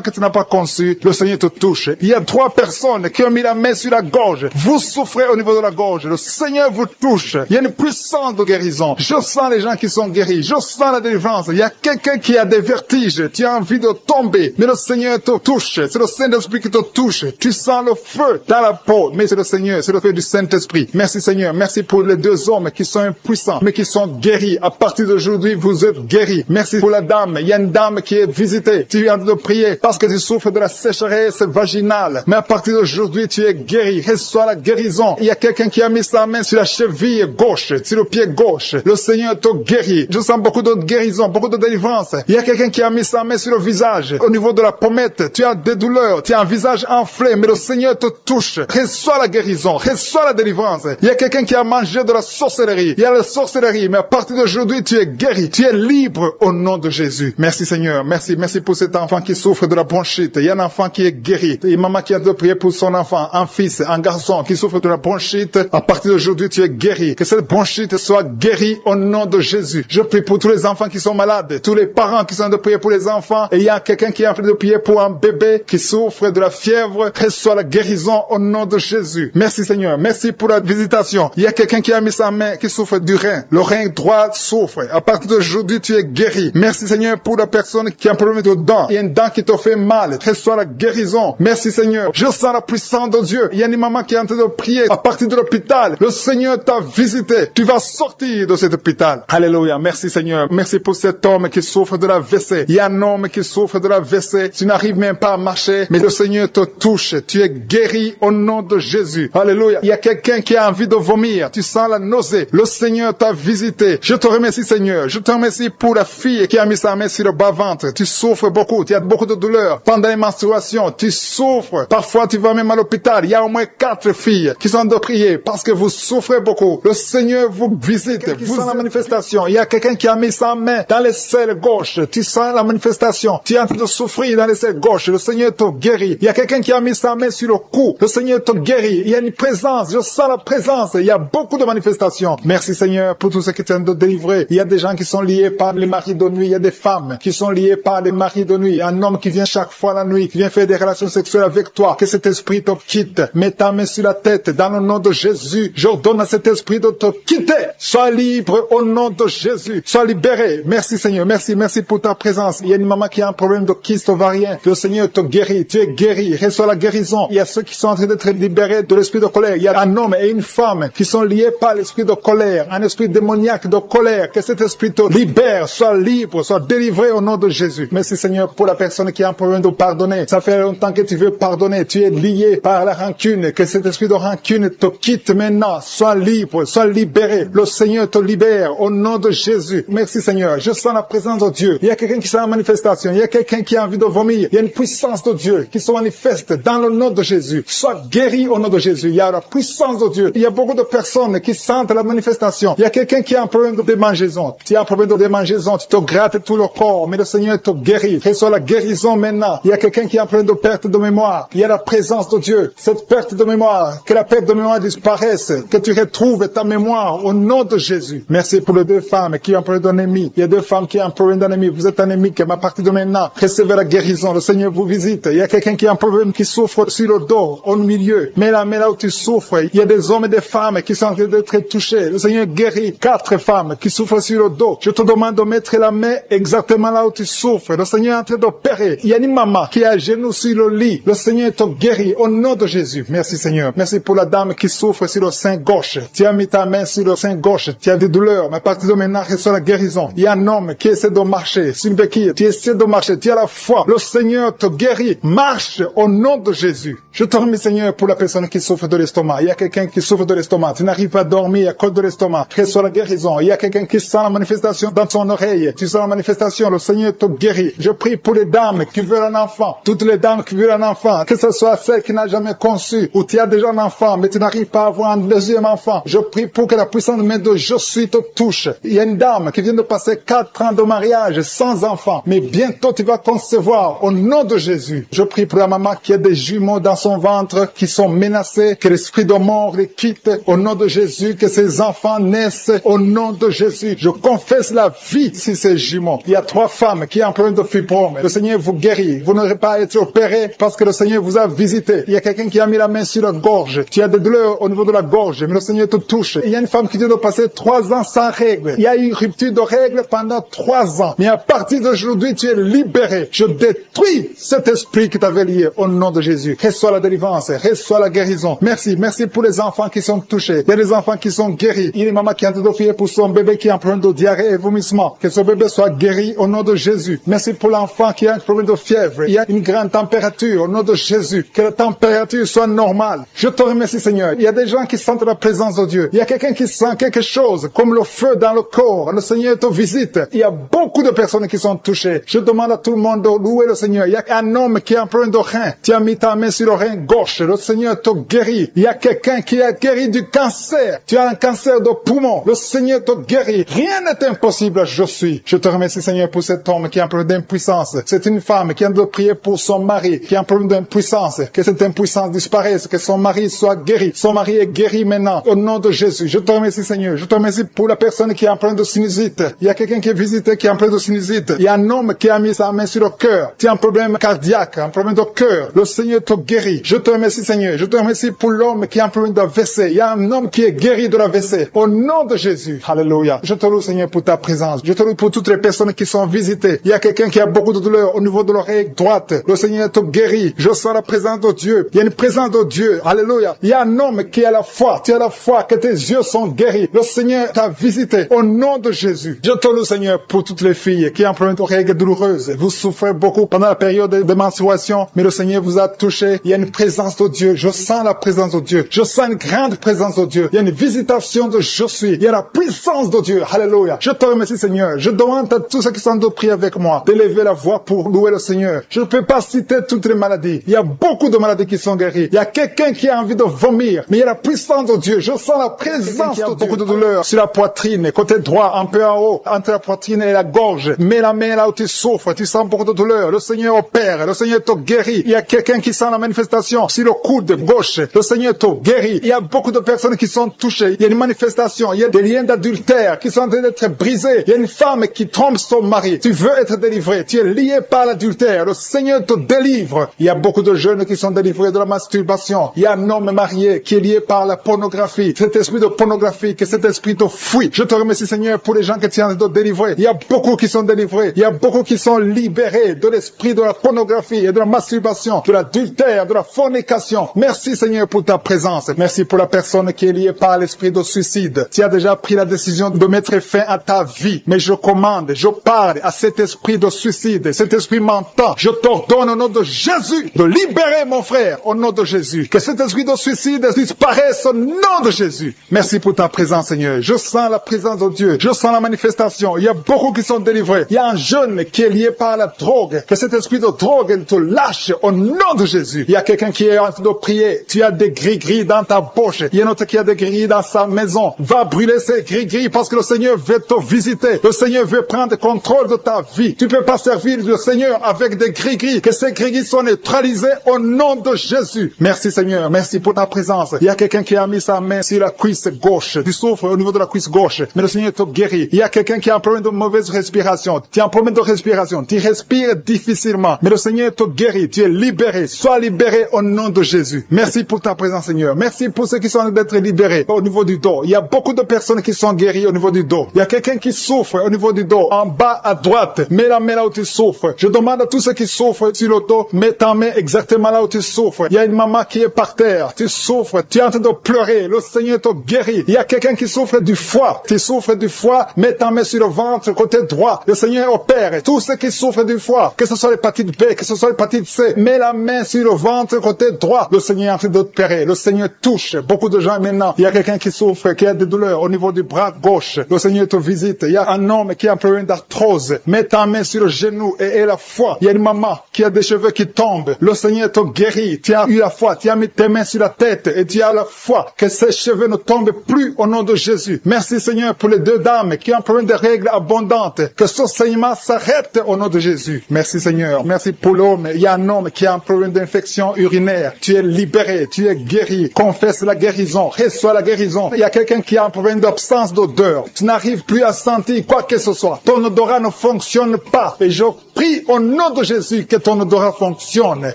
que tu n'as pas conçu. Le Seigneur te touche. Il y a 3 personnes qui ont mis la main sur la gorge. Vous souffrez au niveau de la gorge. Le Seigneur vous touche. Il y a une puissance de guérison. Je sens les gens qui sont guéris. Je sens la délivrance. Il y a quelqu'un qui a des vertiges. Tu as envie de tomber. Mais le Seigneur te touche. C'est le Saint-Esprit qui te touche. Tu sens le feu dans la peau. Mais c'est le Seigneur. C'est le feu du Saint-Esprit. Merci Seigneur. Merci pour les 2 hommes qui sont impuissants, mais qui sont guéris. À partir d'aujourd'hui, vous êtes guéris. Merci pour la dame. Il y a une dame qui est visitée. Tu viens de prier parce que tu souffres de la sécheresse vaginale. Mais à partir d'aujourd'hui, tu es guéri. Reçois la guérison. Il y a quelqu'un qui a mis sa main sur la cheville gauche, sur le pied gauche. Le Seigneur te guérit. Je sens beaucoup de guérison, beaucoup de délivrance. Il y a quelqu'un qui a mis sa main sur le visage. Au niveau de la pommette, tu as des douleurs. Tu as un visage enflé, mais le Seigneur te touche. Reçois la guérison. Reçois la délivrance. Il y a quelqu'un qui a mangé de la sorcellerie. Il y a la sorcellerie, mais à partir d'aujourd'hui, tu es guéri. Tu es libre au nom de Jésus. Merci Seigneur. Merci pour cet enfant qui souffre de la bronchite. Il y a un enfant qui est guéri. Il y a une maman qui a de prier pour son enfant, un fils, un garçon qui souffre de la bronchite. À partir d'aujourd'hui, tu es guéri. Que cette bronchite soit guérie au nom de Jésus. Je prie pour tous les enfants qui sont malades, tous les parents qui sont en train de prier pour les enfants. Et il y a quelqu'un qui est en train de prier pour un bébé qui souffre de la fièvre. Reçois la guérison au nom de Jésus. Merci Seigneur. Merci pour la visitation. Il y a quelqu'un qui a mis sa main qui souffre du rein. Le rein droit souffre. À partir d'aujourd'hui, tu es guéri. Merci Seigneur pour la personne qui a un problème de dents. Il y a une dent qui te fait mal. Reçois la guérison. Merci Seigneur. Je sens la puissance de Dieu. Il y a une maman qui est en train de prier à partir de l'hôpital. Le Seigneur t'a visité. Tu vas sortir de cet hôpital. Alléluia. Merci Seigneur. Merci pour cet homme qui souffre de la WC. Il y a un homme qui souffre de la WC. Tu n'arrives même pas à marcher, mais le Seigneur te touche. Tu es guéri au nom de Jésus. Alléluia. Il y a quelqu'un qui a envie de vomir. Tu sens la nausée. Le Seigneur t'a visité. Je te remercie Seigneur. Je te remercie pour la fille qui a mis sa main sur le bas-ventre. Tu souffres beaucoup. Tu as beaucoup de douleurs. Pendant les menstruations, tu souffres. Parfois, tu vas même à l'hôpital. Il y a au moins 4 filles qui sont de prier parce que vous souffrez beaucoup. Le Seigneur vous visite. Vous sentez la manifestation. Il y a quelqu'un qui a mis sa main dans les selles gauches. Tu sens la manifestation. Tu es en train de souffrir dans les selles gauches. Le Seigneur te guérit. Il y a quelqu'un qui a mis sa main sur le cou. Le Seigneur te guérit. Il y a une présence. Je sens la présence. Il y a beaucoup de manifestations. Merci Seigneur pour tout ce qui t'aide de délivrer. Il y a des gens qui sont liés par les maris de nuit. Il y a des femmes qui sont liées par les maris de nuit. Un homme qui vient chaque fois la nuit, qui vient faire des relations sexuelles avec toi. Que cet esprit te quitte. Mets ta main sur la tête. Dans le nom de Jésus, j'ordonne à cet esprit de te quitter. Sois libre au nom de Jésus. Sois libéré. Merci Seigneur. Merci pour ta présence. Il y a une maman qui a un problème de kyste ovarien. Le Seigneur te guérit. Tu es guéri. Reçois la guérison. Il y a ceux qui sont en train d'être libérés de l'esprit de colère. Il y a un homme et une femme qui sont liés par l'esprit de colère. Un esprit démoniaque de colère. Que cet esprit te libère. Sois libre. Sois délivré au nom de Jésus. Merci Seigneur pour la personne qui a un problème de pardonner. Ça fait longtemps que tu veux pardonner. Tu es lié par la rancune. Que cet esprit de rancune te quitte maintenant. Sois libre. Sois libéré. Le Seigneur te libère au nom de Jésus. Merci Seigneur. Je sens la présence de Dieu. Il y a quelqu'un qui sent la manifestation. Il y a quelqu'un qui a envie de vomir. Il y a une puissance de Dieu qui se manifeste dans le nom de Jésus. Sois guéri au nom de Jésus. Il y a la puissance de Dieu. Il y a beaucoup de personnes qui sentent la manifestation. Il y a quelqu'un qui a un problème de démangeaison. Tu as un problème de démangeaison. Tu te grattes tout le corps. Mais le Seigneur te guérit. Reçois la guérison maintenant. Il y a quelqu'un qui a un problème de perte de mémoire. Il y a la présence de Dieu. Cette perte de mémoire. Que la perte de mémoire disparaisse. Que tu retrouves ta mémoire au nom de Jésus. Merci pour les 2 femmes qui ont un problème d'anémie. Il y a 2 femmes qui ont un problème d'anémie. Vous êtes anémique. Mais à partir de maintenant, recevez la guérison. Le Seigneur vous visite. Il y a quelqu'un qui a un problème qui souffre sur le dos, au milieu. Mais là où tu souffres, il y a des hommes et des femmes qui sont en train d'être touchés. Le Seigneur guérit 4 femmes qui souffrent sur le dos. Je te demande de mettre la main exactement là où tu souffres. Le Seigneur est en train d'opérer. Il y a une maman qui a genou sur le lit. Le Seigneur te guérit au nom de Jésus. Merci Seigneur. Merci pour la dame qui souffre sur le sein gauche. Tu as mis ta main sur le sein gauche. Tu as des douleurs. Mais à partir de maintenant, reçois la guérison. Il y a un homme qui essaie de marcher sur une béquille. Tu essaies de marcher. Tu as la foi. Le Seigneur te guérit. Marche au nom de Jésus. Je te remercie Seigneur pour la personne qui souffre de l'estomac. Il y a quelqu'un qui souffre de l'estomac. Tu n'arrives pas à dormir à cause de l'estomac. Reçois la guérison. Il y a quelqu'un qui sent la manifestation dans son oreille. Tu sens la manifestation. Le Seigneur te guérit. Je prie pour les dames qui veulent un enfant. Toutes les dames qui veulent un enfant, que ce soit celle qui n'a jamais conçu ou tu as déjà un enfant, mais tu n'arrives pas à avoir un deuxième enfant. Je prie pour que la puissance main de Je suis te touche. Il y a une dame qui vient de passer 4 ans de mariage sans enfant, mais bientôt tu vas concevoir au nom de Jésus. Je prie pour la maman qui a des jumeaux dans son ventre qui sont menacés, que l'esprit de mort les quitte au nom de Jésus, que ces enfants naissent au nom de Jésus. Je confesse la vie sur ces jumeaux. Il y a 3 femmes qui ont un problème de fibrome. Le Seigneur vous guérit. Vous n'aurez pas à être opéré parce que le Seigneur vous a visité. Il y a quelqu'un qui a mis la main sur la gorge. Tu as des douleurs au niveau de la gorge, mais le Seigneur te touche. Il y a une femme qui vient de passer 3 ans sans règles. Il y a eu une rupture de règles pendant 3 ans. Mais à partir d'aujourd'hui, tu es libéré. Je détruis cet esprit qui t'avait lié au nom de Jésus. Reçois la délivrance, reçois la guérison. Merci, merci pour les enfants qui sont touchés. Il y a des enfants qui sont guéris. Il y a une maman qui est en train de prier pour son bébé qui a un problème de diarrhée et vomissement. Que ce bébé soit guéri au nom de Jésus. Merci pour l'enfant qui a un problème de fièvre. Il y a une grande température au nom de Jésus. Que la température soit normale. Je te remercie, Seigneur. Il y a des gens qui sentent la présence de Dieu. Il y a quelqu'un qui sent quelque chose, comme le feu dans le corps. Le Seigneur te visite. Il y a beaucoup de personnes qui sont touchées. Je demande à tout le monde de louer le Seigneur. Il y a un homme qui a un problème de rein. Tu as mis ta main sur le rein gauche. Le Seigneur te guérit. Il y a quelqu'un qui a guéri du cancer. Tu as un cancer de poumon. Le Seigneur te guérit. Rien n'est impossible. Je suis. Je te remercie, Seigneur, pour cet homme qui a un problème d'impuissance. C'est une femme qui a de prier pour son mari qui a un problème d'impuissance. Que cette impuissance disparaisse. Que son mari soit guéri. Son mari est guéri maintenant. Au nom de Jésus. Je te remercie, Seigneur. Je te remercie pour la personne qui a un problème de sinusite. Il y a quelqu'un qui est visité qui a un problème de sinusite. Il y a un homme qui a mis sa main sur le cœur. Tu as un problème cardiaque, un problème de cœur. Le Seigneur te guérit. Je te remercie, Seigneur. Je te remercie pour l'homme qui a un problème d'AVC. Il y a un homme qui est guéri de l'AVC. Au nom de Jésus. Alléluia. Je te loue, Seigneur, pour ta présence. Je te loue pour toutes les personnes qui sont visitées. Il y a quelqu'un qui a beaucoup de douleur au niveau de l'oreille droite. Le Seigneur te guérit. Je sens la présence de Dieu. Il y a une présence de Dieu. Alléluia. Il y a un homme qui a la foi. Tu as la foi que tes yeux sont guéris. Le Seigneur t'a visité. Au nom de Jésus. Je te loue, Seigneur, pour toutes les filles qui ont un problème de règles douloureuses. Vous souffrez beaucoup pendant la période de menstruation, mais le Seigneur vous a touché. Il y a une présence de Dieu. Je sens la présence de Dieu. Je sens une grande présence de Dieu. Il y a une visitation de Je suis. Il y a la puissance de Dieu. Alléluia. Je te remercie, Seigneur. Je demande à tous ceux qui sont de prier avec moi d'élever la voix pour louer le Seigneur. Je ne peux pas citer toutes les maladies. Il y a beaucoup de maladies qui sont guéries. Il y a quelqu'un qui a envie de vomir, mais il y a la puissance de Dieu. Je sens la présence de Dieu. Beaucoup de douleur sur la poitrine, côté droit, un peu en haut, entre la poitrine et la gorge. Mets la main là où tu souffres. Tu sens beaucoup de douleur. Le Seigneur opère. Le Seigneur te guérit. Il y a quelqu'un qui sent la manifestation sur le coude gauche. Le Seigneur te guérit. Il y a beaucoup de personnes qui sont touchées. Il y a une manifestation. Il y a des liens d'adultère qui sont en train d'être brisés. Il y a une femme qui trompe son mari. Tu veux être délivré. Tu es lié par l'adultère. Le Seigneur te délivre. Il y a beaucoup de jeunes qui sont délivrés de la masturbation. Il y a un homme marié qui est lié par la pornographie. Cet esprit de pornographie, que cet esprit te fuit. Je te remercie, Seigneur, pour les gens que tu es en train de délivrer. Il y a beaucoup qui sont délivrés. Il y a beaucoup qui sont libérés de l'esprit de la pornographie et de la masturbation, de l'adultère, de la fornication. Merci, Seigneur, pour ta présence. Merci pour la personne qui est liée par l'esprit de suicide. Tu as déjà pris la décision de mettre fin à ta vie. Mais je commande, je parle à cet esprit de suicide, cet esprit mentant. Je t'ordonne au nom de Jésus de libérer mon frère au nom de Jésus. Que cet esprit de suicide disparaisse au nom de Jésus. Merci pour ta présence, Seigneur. Je sens la présence de Dieu. Je sens la manifestation. Il y a beaucoup qui sont délivrés. Il y a un jeune qui est lié par la drogue. Que cet esprit de drogue te lâche au nom de Jésus. Il y a quelqu'un qui est en train de prier. Tu as des gris-gris dans ta bouche. Il y a un autre qui a des gris dans sa maison. Va brûler ces gris-gris parce que le Seigneur veut te visiter. Le Seigneur veut prendre contrôle de ta vie. Tu ne peux pas servir le Seigneur avec des gris-gris. Que ces gris-gris soient neutralisés au nom de Jésus. Merci, Seigneur. Merci pour ta présence. Il y a quelqu'un qui a mis sa main sur la cuisse gauche. Tu souffres au niveau de la cuisse gauche. Mais le Seigneur te guérit. Il y a quelqu'un qui a un problème de mauvaise respiration. Tu as un problème de respiration. Tu respires difficilement. Mais le Seigneur te guérit. Tu es libéré. Sois libéré au nom de Jésus. Merci pour ta présence, Seigneur. Merci pour ceux qui sont en train d'être libérés au niveau du dos. Il y a beaucoup de personnes qui sont guéries au niveau du dos. Il y a quelqu'un qui souffre au niveau du dos. En bas à droite. Mets la main là où tu souffres. Je demande à tous ceux qui souffrent sur le dos, mets ta main exactement là où tu souffres. Il y a une maman qui est par terre. Tu souffres. Tu es en train de pleurer. Le Seigneur te guérit. Il y a quelqu'un qui souffre du foie. Tu souffres du foie. Mets ta main sur le ventre côté droit. Le Seigneur opère. Tous ceux qui souffrent du foie, que ce soit l'hépatite B, que ce soit l'hépatite C, mets la main sur le ventre côté droit. Le Seigneur est en train d'opérer. Le Seigneur touche beaucoup de gens maintenant. Il y a quelqu'un qui souffre, qui a des douleurs au niveau du bras gauche. Le Seigneur te visite. Il y a un homme qui a un problème d'arthrose. Mets ta main sur le genou et la foi. Il y a une maman qui a des cheveux qui tombent. Le Seigneur te guérit. Tu as eu la foi. Tu as mis tes mains sur la tête et tu as la foi que ces cheveux ne tombent plus au nom de Jésus. Merci Seigneur pour les deux dames qui ont un problème de règles abondantes. Que ce saignement s'arrête au nom de Jésus. Merci Seigneur. Merci pour l'homme. Il y a un homme qui a un problème d'infection urinaire. Tu es libéré. Tu es guéri. Confesse la guérison. Reçois la guérison. Il y a quelqu'un qui a un problème d'absence d'odeur. Tu n'arrives plus à sentir quoi que ce soit. Ton odorat ne fonctionne pas. Et je prie au nom de Jésus que ton odorat fonctionne.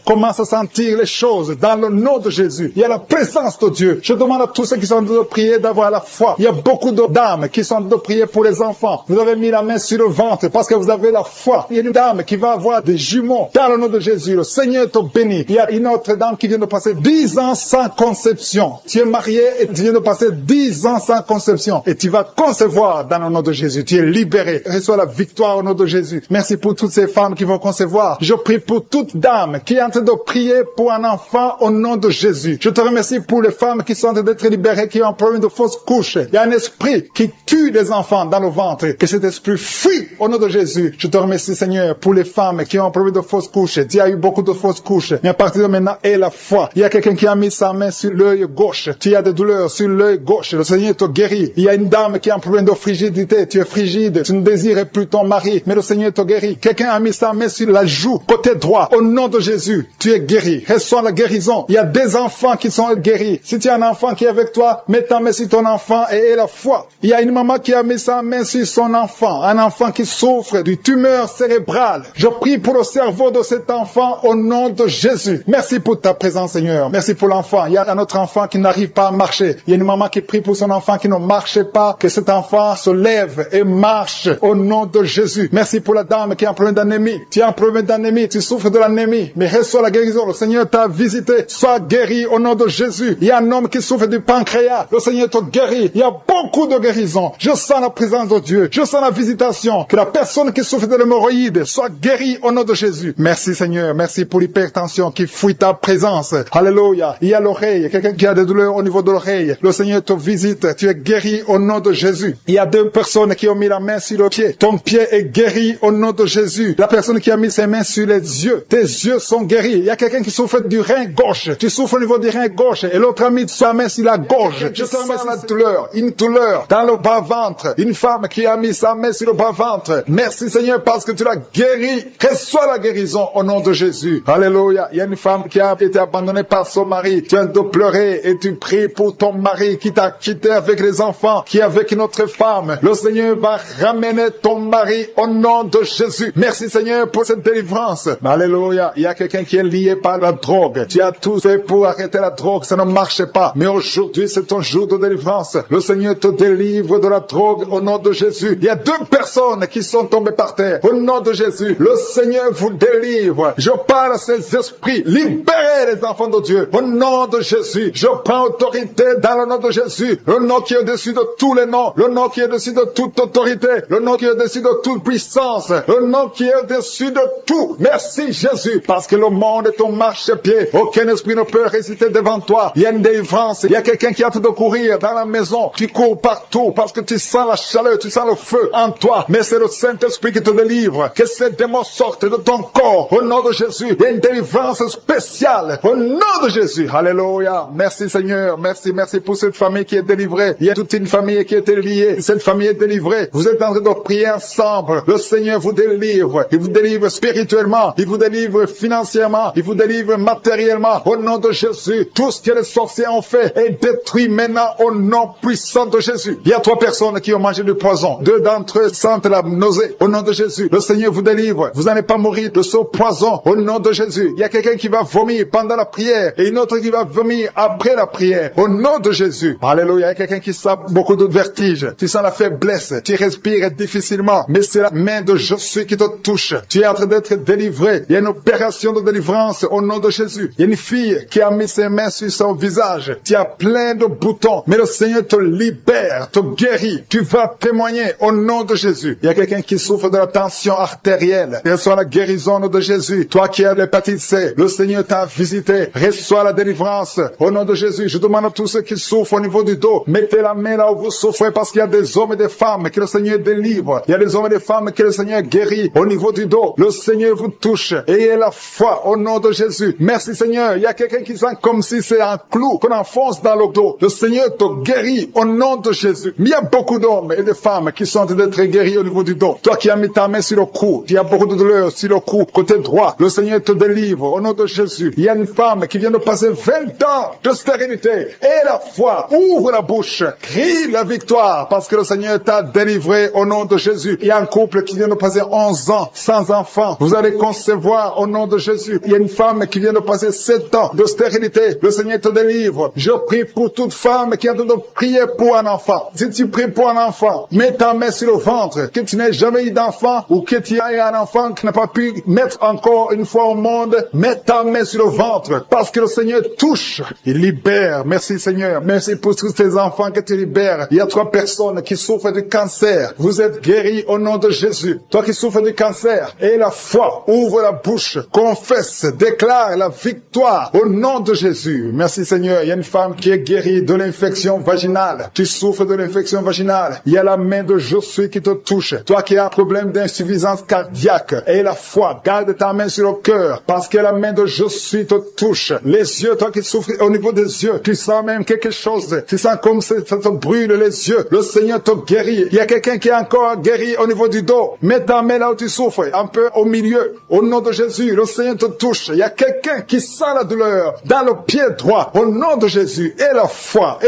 Commence à sentir les choses dans le nom de Jésus. Il y a la présence de Dieu. Je demande à tous ceux qui sont en train de prier d'avoir la foi. Il y a beaucoup de dames qui sont en train de prier pour les enfants. Vous avez mis la main sur le ventre parce que vous avez la foi. Il y a une dame qui va avoir des jumeaux dans le nom de Jésus. Le Seigneur te bénit. Il y a une autre dame qui vient de passer 10 ans sans conception. Tu es marié et tu viens de passer 10 ans sans conception. Et tu vas concevoir dans le nom de Jésus. Tu es libéré. Reçois la victoire au nom de Jésus. Merci pour toutes ces femmes qui vont concevoir. Je prie pour toute dame qui est en train de prier pour un enfant au nom de Jésus. Je te remercie pour les femmes qui sont en train d'être libérées, qui ont un problème de fausse couche. Il y a un esprit qui tue les enfants dans le ventre. Que cet esprit fuit au nom de Jésus. Je te remercie Seigneur pour les femmes qui ont un problème de fausse couche. Tu as eu beaucoup de fausses couches. Mais à partir de maintenant, aie la foi. Il y a quelqu'un qui a mis sa main sur l'œil gauche. Tu as des douleurs sur l'œil gauche. Le Seigneur te guérit. Il y a une dame qui a un problème de frigidité. Tu es frigide. Tu ne désires plus ton mari. Mais le Seigneur te guérit. Quelqu'un a mis sa main sur la joue, côté droit. Au nom de Jésus, tu es guéri. Reçois la guérison. Il y a des enfants qui sont guéris. Si tu as un enfant qui est avec toi, mets ta main sur ton enfant et aie la foi. Il y a une maman qui a mis sa main sur son enfant. Un enfant qui souffre d'une tumeur cérébrale. Je prie pour le cerveau de cet enfant au nom de Jésus. Merci pour ta présence, Seigneur. Merci pour l'enfant. Il y a un autre enfant qui n'arrive pas à marcher. Il y a une maman qui prie pour son enfant qui ne marche pas. Que cet enfant se lève et marche au nom de Jésus. Merci pour la dame qui a un problème d'anémie. Tu as un problème d'anémie. Tu souffres de l'anémie. Mais reçois la guérison. Le Seigneur t'a visité. Sois guéri au nom de Jésus. Il y a un homme qui souffre du pancréas. Le Seigneur te guérit. Il y a beaucoup de guérisons. Je sens la présence de Dieu. Je sens la visitation. Que la personne qui souffre de l'hémorroïde soit guérie au nom de Jésus. Merci Seigneur. Merci pour l'hypertension qui fuit ta présence. Alléluia. Il y a l'oreille. Quelqu'un qui a des douleurs au niveau de l'oreille. Le Seigneur te visite. Tu es guéri au nom de Jésus. Il y a deux personnes qui ont mis la main sur le pied. Ton pied est guéri au nom de Jésus. La personne qui a mis ses mains sur les yeux. Tes yeux sont guéris. Il y a quelqu'un qui souffre du rein gauche. Tu souffres au niveau du rein gauche. Et l'autre a mis sa main sur la gorge. Je te remercie la douleur. Une douleur dans le bas-ventre. Une femme qui a mis sa main sur le bas-ventre. Merci Seigneur parce que tu l'as guéri. Reçois la guérison au nom de Jésus. Alléluia. Il y a une femme qui a été abandonnée par son mari. Tu viens de pleurer et tu pries pour ton mari qui t'a quitté avec les enfants, qui est avec une autre femme. Le Seigneur va ramener ton mari au nom de Jésus. Merci Seigneur pour cette délivrance. Alléluia. Il y a quelqu'un qui est lié par la drogue. Tu as tout fait pour arrêter la drogue. Ça ne marche pas. Mais aujourd'hui, c'est ton jour de délivrance. Le Seigneur te délivre de la drogue au nom de Jésus. Il y a deux personnes qui sont tombées par terre. Au nom de Jésus, le Seigneur vous délivre. Je parle à ces esprits. Libérez les enfants de Dieu. Au nom de Jésus, je prends autorité dans le nom de Jésus. Le nom qui est au-dessus de tous les noms. Le nom qui est au-dessus de toute autorité. Le nom qui est au-dessus de toute puissance. Le nom qui est au-dessus de tout. Merci Jésus. Parce que le monde est ton marchepied. Aucun esprit ne peut résister devant toi. Il y a une délivrance. Il y a quelqu'un qui a hâte de courir dans la maison. Tu cours partout parce que tu sens la chaleur, tu sens le feu en toi. Mais c'est le Saint-Esprit qui te délivre. Que ces démons sortent de ton corps. Au nom de Jésus. Il y a une délivrance spéciale. Au nom de Jésus. Alléluia. Merci Seigneur. Merci pour cette famille qui est délivrée. Il y a toute une famille qui est liée. Cette famille est délivrée. Vous êtes en train de prier ensemble. Le Seigneur vous délivre. Il vous délivre spirituellement. Il vous délivre financièrement. Il vous délivre matériellement. Au nom de Jésus. Tout ce que les sorciers ont fait est détruit maintenant au nom puissant de Jésus. Il y a 3 personnes qui ont mangé du poison. 2 d'entre eux sentent la nausée. Au nom de Jésus. Le Seigneur vous délivre. Vous n'allez pas mourir de ce poison. Au nom de Jésus. Il y a quelqu'un qui va vomir pendant la prière et une autre qui va vomir après la prière. Au nom de Jésus. Alléluia. Il y a quelqu'un qui sent beaucoup de vertige. Tu sens la faiblesse. Tu respires difficilement. Mais c'est la main de Jésus qui te touche. Tu es en train d'être délivré. Il y a une opération de délivrance au nom de Jésus. Il y a une fille qui a mis ses mains sur son visage. Tu as plein de boutons. Mais le Seigneur te libère, te guérit. Tu vas témoigner au nom de Jésus. Il y a quelqu'un qui souffre de la tension artérielle. Reçois la guérison au nom de Jésus. Toi qui as l'hépatite C, le Seigneur t'a visité. Reçois la délivrance au nom de Jésus. Je demande à tous ceux qui souffrent au niveau du dos, mettez la main là où vous souffrez parce qu'il y a des hommes et des femmes que le Seigneur délivre. Il y a des hommes et des femmes que que le Seigneur guérit au niveau du dos. Le Seigneur vous touche. Ayez la foi au nom de Jésus. Merci Seigneur. Il y a quelqu'un qui sent comme si c'est un clou qu'on enfonce dans le dos. Le Seigneur te guérit au nom de Jésus. Mais il y a beaucoup d'hommes et de femmes qui sont en train d'être guéris au niveau du dos. Toi qui as mis ta main sur le cou, il y a beaucoup de douleur sur le cou, côté droit. Le Seigneur te délivre au nom de Jésus. Il y a une femme qui vient de passer 20 ans de stérilité. Et la foi, ouvre la bouche, crie la victoire parce que le Seigneur t'a délivré au nom de Jésus. Il y a un couple qui vient de passer 11 ans sans enfant. Vous allez concevoir au nom de Jésus. Il y a une femme qui vient de passer 7 ans de stérilité. Le Seigneur te délivre. Je prie pour toute femme qui est en train de prier pour un enfant. Si tu pries pour un enfant, mets ta main sur le ventre. Que tu n'aies jamais eu d'enfant ou que tu aies un enfant qui n'a pas pu mettre encore une fois au monde, mets ta main sur le ventre parce que le Seigneur touche. Il libère. Merci Seigneur. Merci pour tous tes enfants que tu libères. Il y a 3 personnes qui souffrent du cancer. Vous êtes guéris au nom de Jésus. Toi qui souffres du cancer, et la foi, ouvre la bouche, confesse, déclare la victoire au nom de Jésus. Merci Seigneur. Il y a une femme qui est guérie de l'infection vaginale. Tu souffres de l'infection vaginale. Il y a la main de Josué qui te touche. Toi qui as un problème d'insuffisance cardiaque, et la foi, garde ta main sur le cœur parce que la main de Josué te touche. Les yeux, toi qui souffres au niveau des yeux, tu sens même quelque chose. Tu sens comme ça te brûle les yeux. Le Seigneur te guérit. Il y a quelqu'un qui est encore guéri au niveau du dos. Mets ta main là où tu souffres, un peu au milieu. Au nom de Jésus, le Seigneur te touche. Il y a quelqu'un qui sent la douleur dans le pied droit. Au nom de Jésus, et la foi,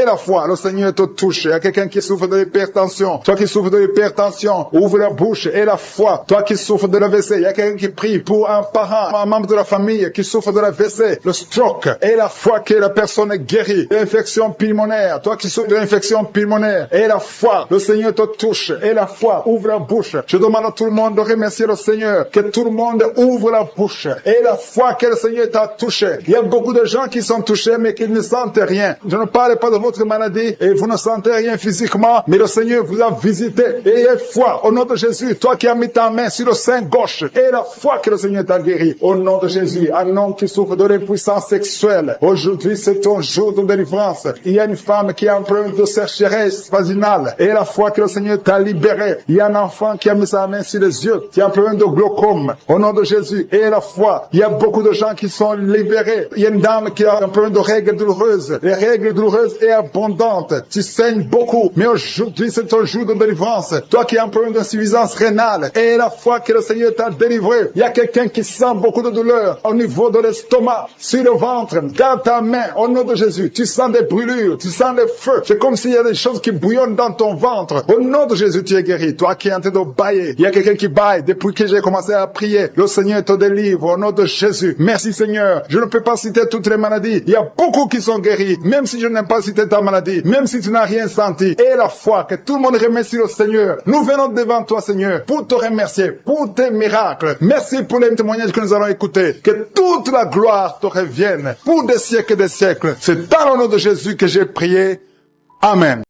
le Seigneur te touche. Il y a quelqu'un qui souffre de l'hypertension. Toi qui souffres de l'hypertension, ouvre la bouche et la foi. Toi qui souffres de l'AVC, il y a quelqu'un qui prie pour un parent, un membre de la famille qui souffre de l'AVC, le stroke, et la foi que la personne est guérie. L'infection pulmonaire, toi qui souffres de l'infection pulmonaire, et la foi, le Seigneur te touche, et la foi, ouvre la bouche. Je demande à tout le monde de remercier le Seigneur, que tout le monde ouvre la bouche, et la foi que le Seigneur t'a touché. Il y a beaucoup de gens qui sont touchés, mais qui ne sentent rien. Je ne parle pas de votre maladie, et vous ne sentez rien physiquement, mais le Seigneur vous a visité, et ayez foi, au nom de Jésus, toi qui as mis ta main sur le sein gauche, et la foi que le Seigneur t'a guéri, au nom de Jésus, un homme qui souffre de l'impuissance sexuelle, aujourd'hui c'est ton jour de délivrance. Il y a une femme qui a un problème de sécheresse vaginale, et la foi que le Seigneur t'a libéré. Il y a un enfant qui a mis sa main sur les yeux, qui a un problème de glaucome, au nom de Jésus, et la foi. Il y a beaucoup de gens qui sont libérés. Il y a une dame qui a un problème de règles douloureuses. Les règles douloureuses et abondantes. Tu saignes beaucoup, mais aujourd'hui c'est ton jour de délivrance. Toi qui as un problème d'insuffisance rénale, et la foi que le Seigneur t'a délivré. Il y a quelqu'un qui sent beaucoup de douleur au niveau de l'estomac, sur le ventre. Garde ta main au nom de Jésus. Tu sens des brûlures, tu sens des feux. C'est comme s'il y a des choses qui bouillonnent dans ton ventre. Au nom de Jésus, tu es guéri. Toi qui es en train de bailler, il y a quelqu'un qui baille depuis que j'ai commencé à prier. Le Seigneur te délivre au nom de Jésus. Merci Seigneur. Je ne peux pas citer toutes les maladies. Il y a beaucoup qui sont guéris, même si je n'aime pas citer ta maladie, même si tu n'as rien senti. Et la foi, que tout le monde remercie le Seigneur. Nous venons devant toi Seigneur pour te remercier, pour tes miracles. Merci pour les témoignages que nous allons écouter. Que toute la gloire te revienne pour des siècles et des siècles. C'est dans le nom de Jésus que j'ai prié. Amen.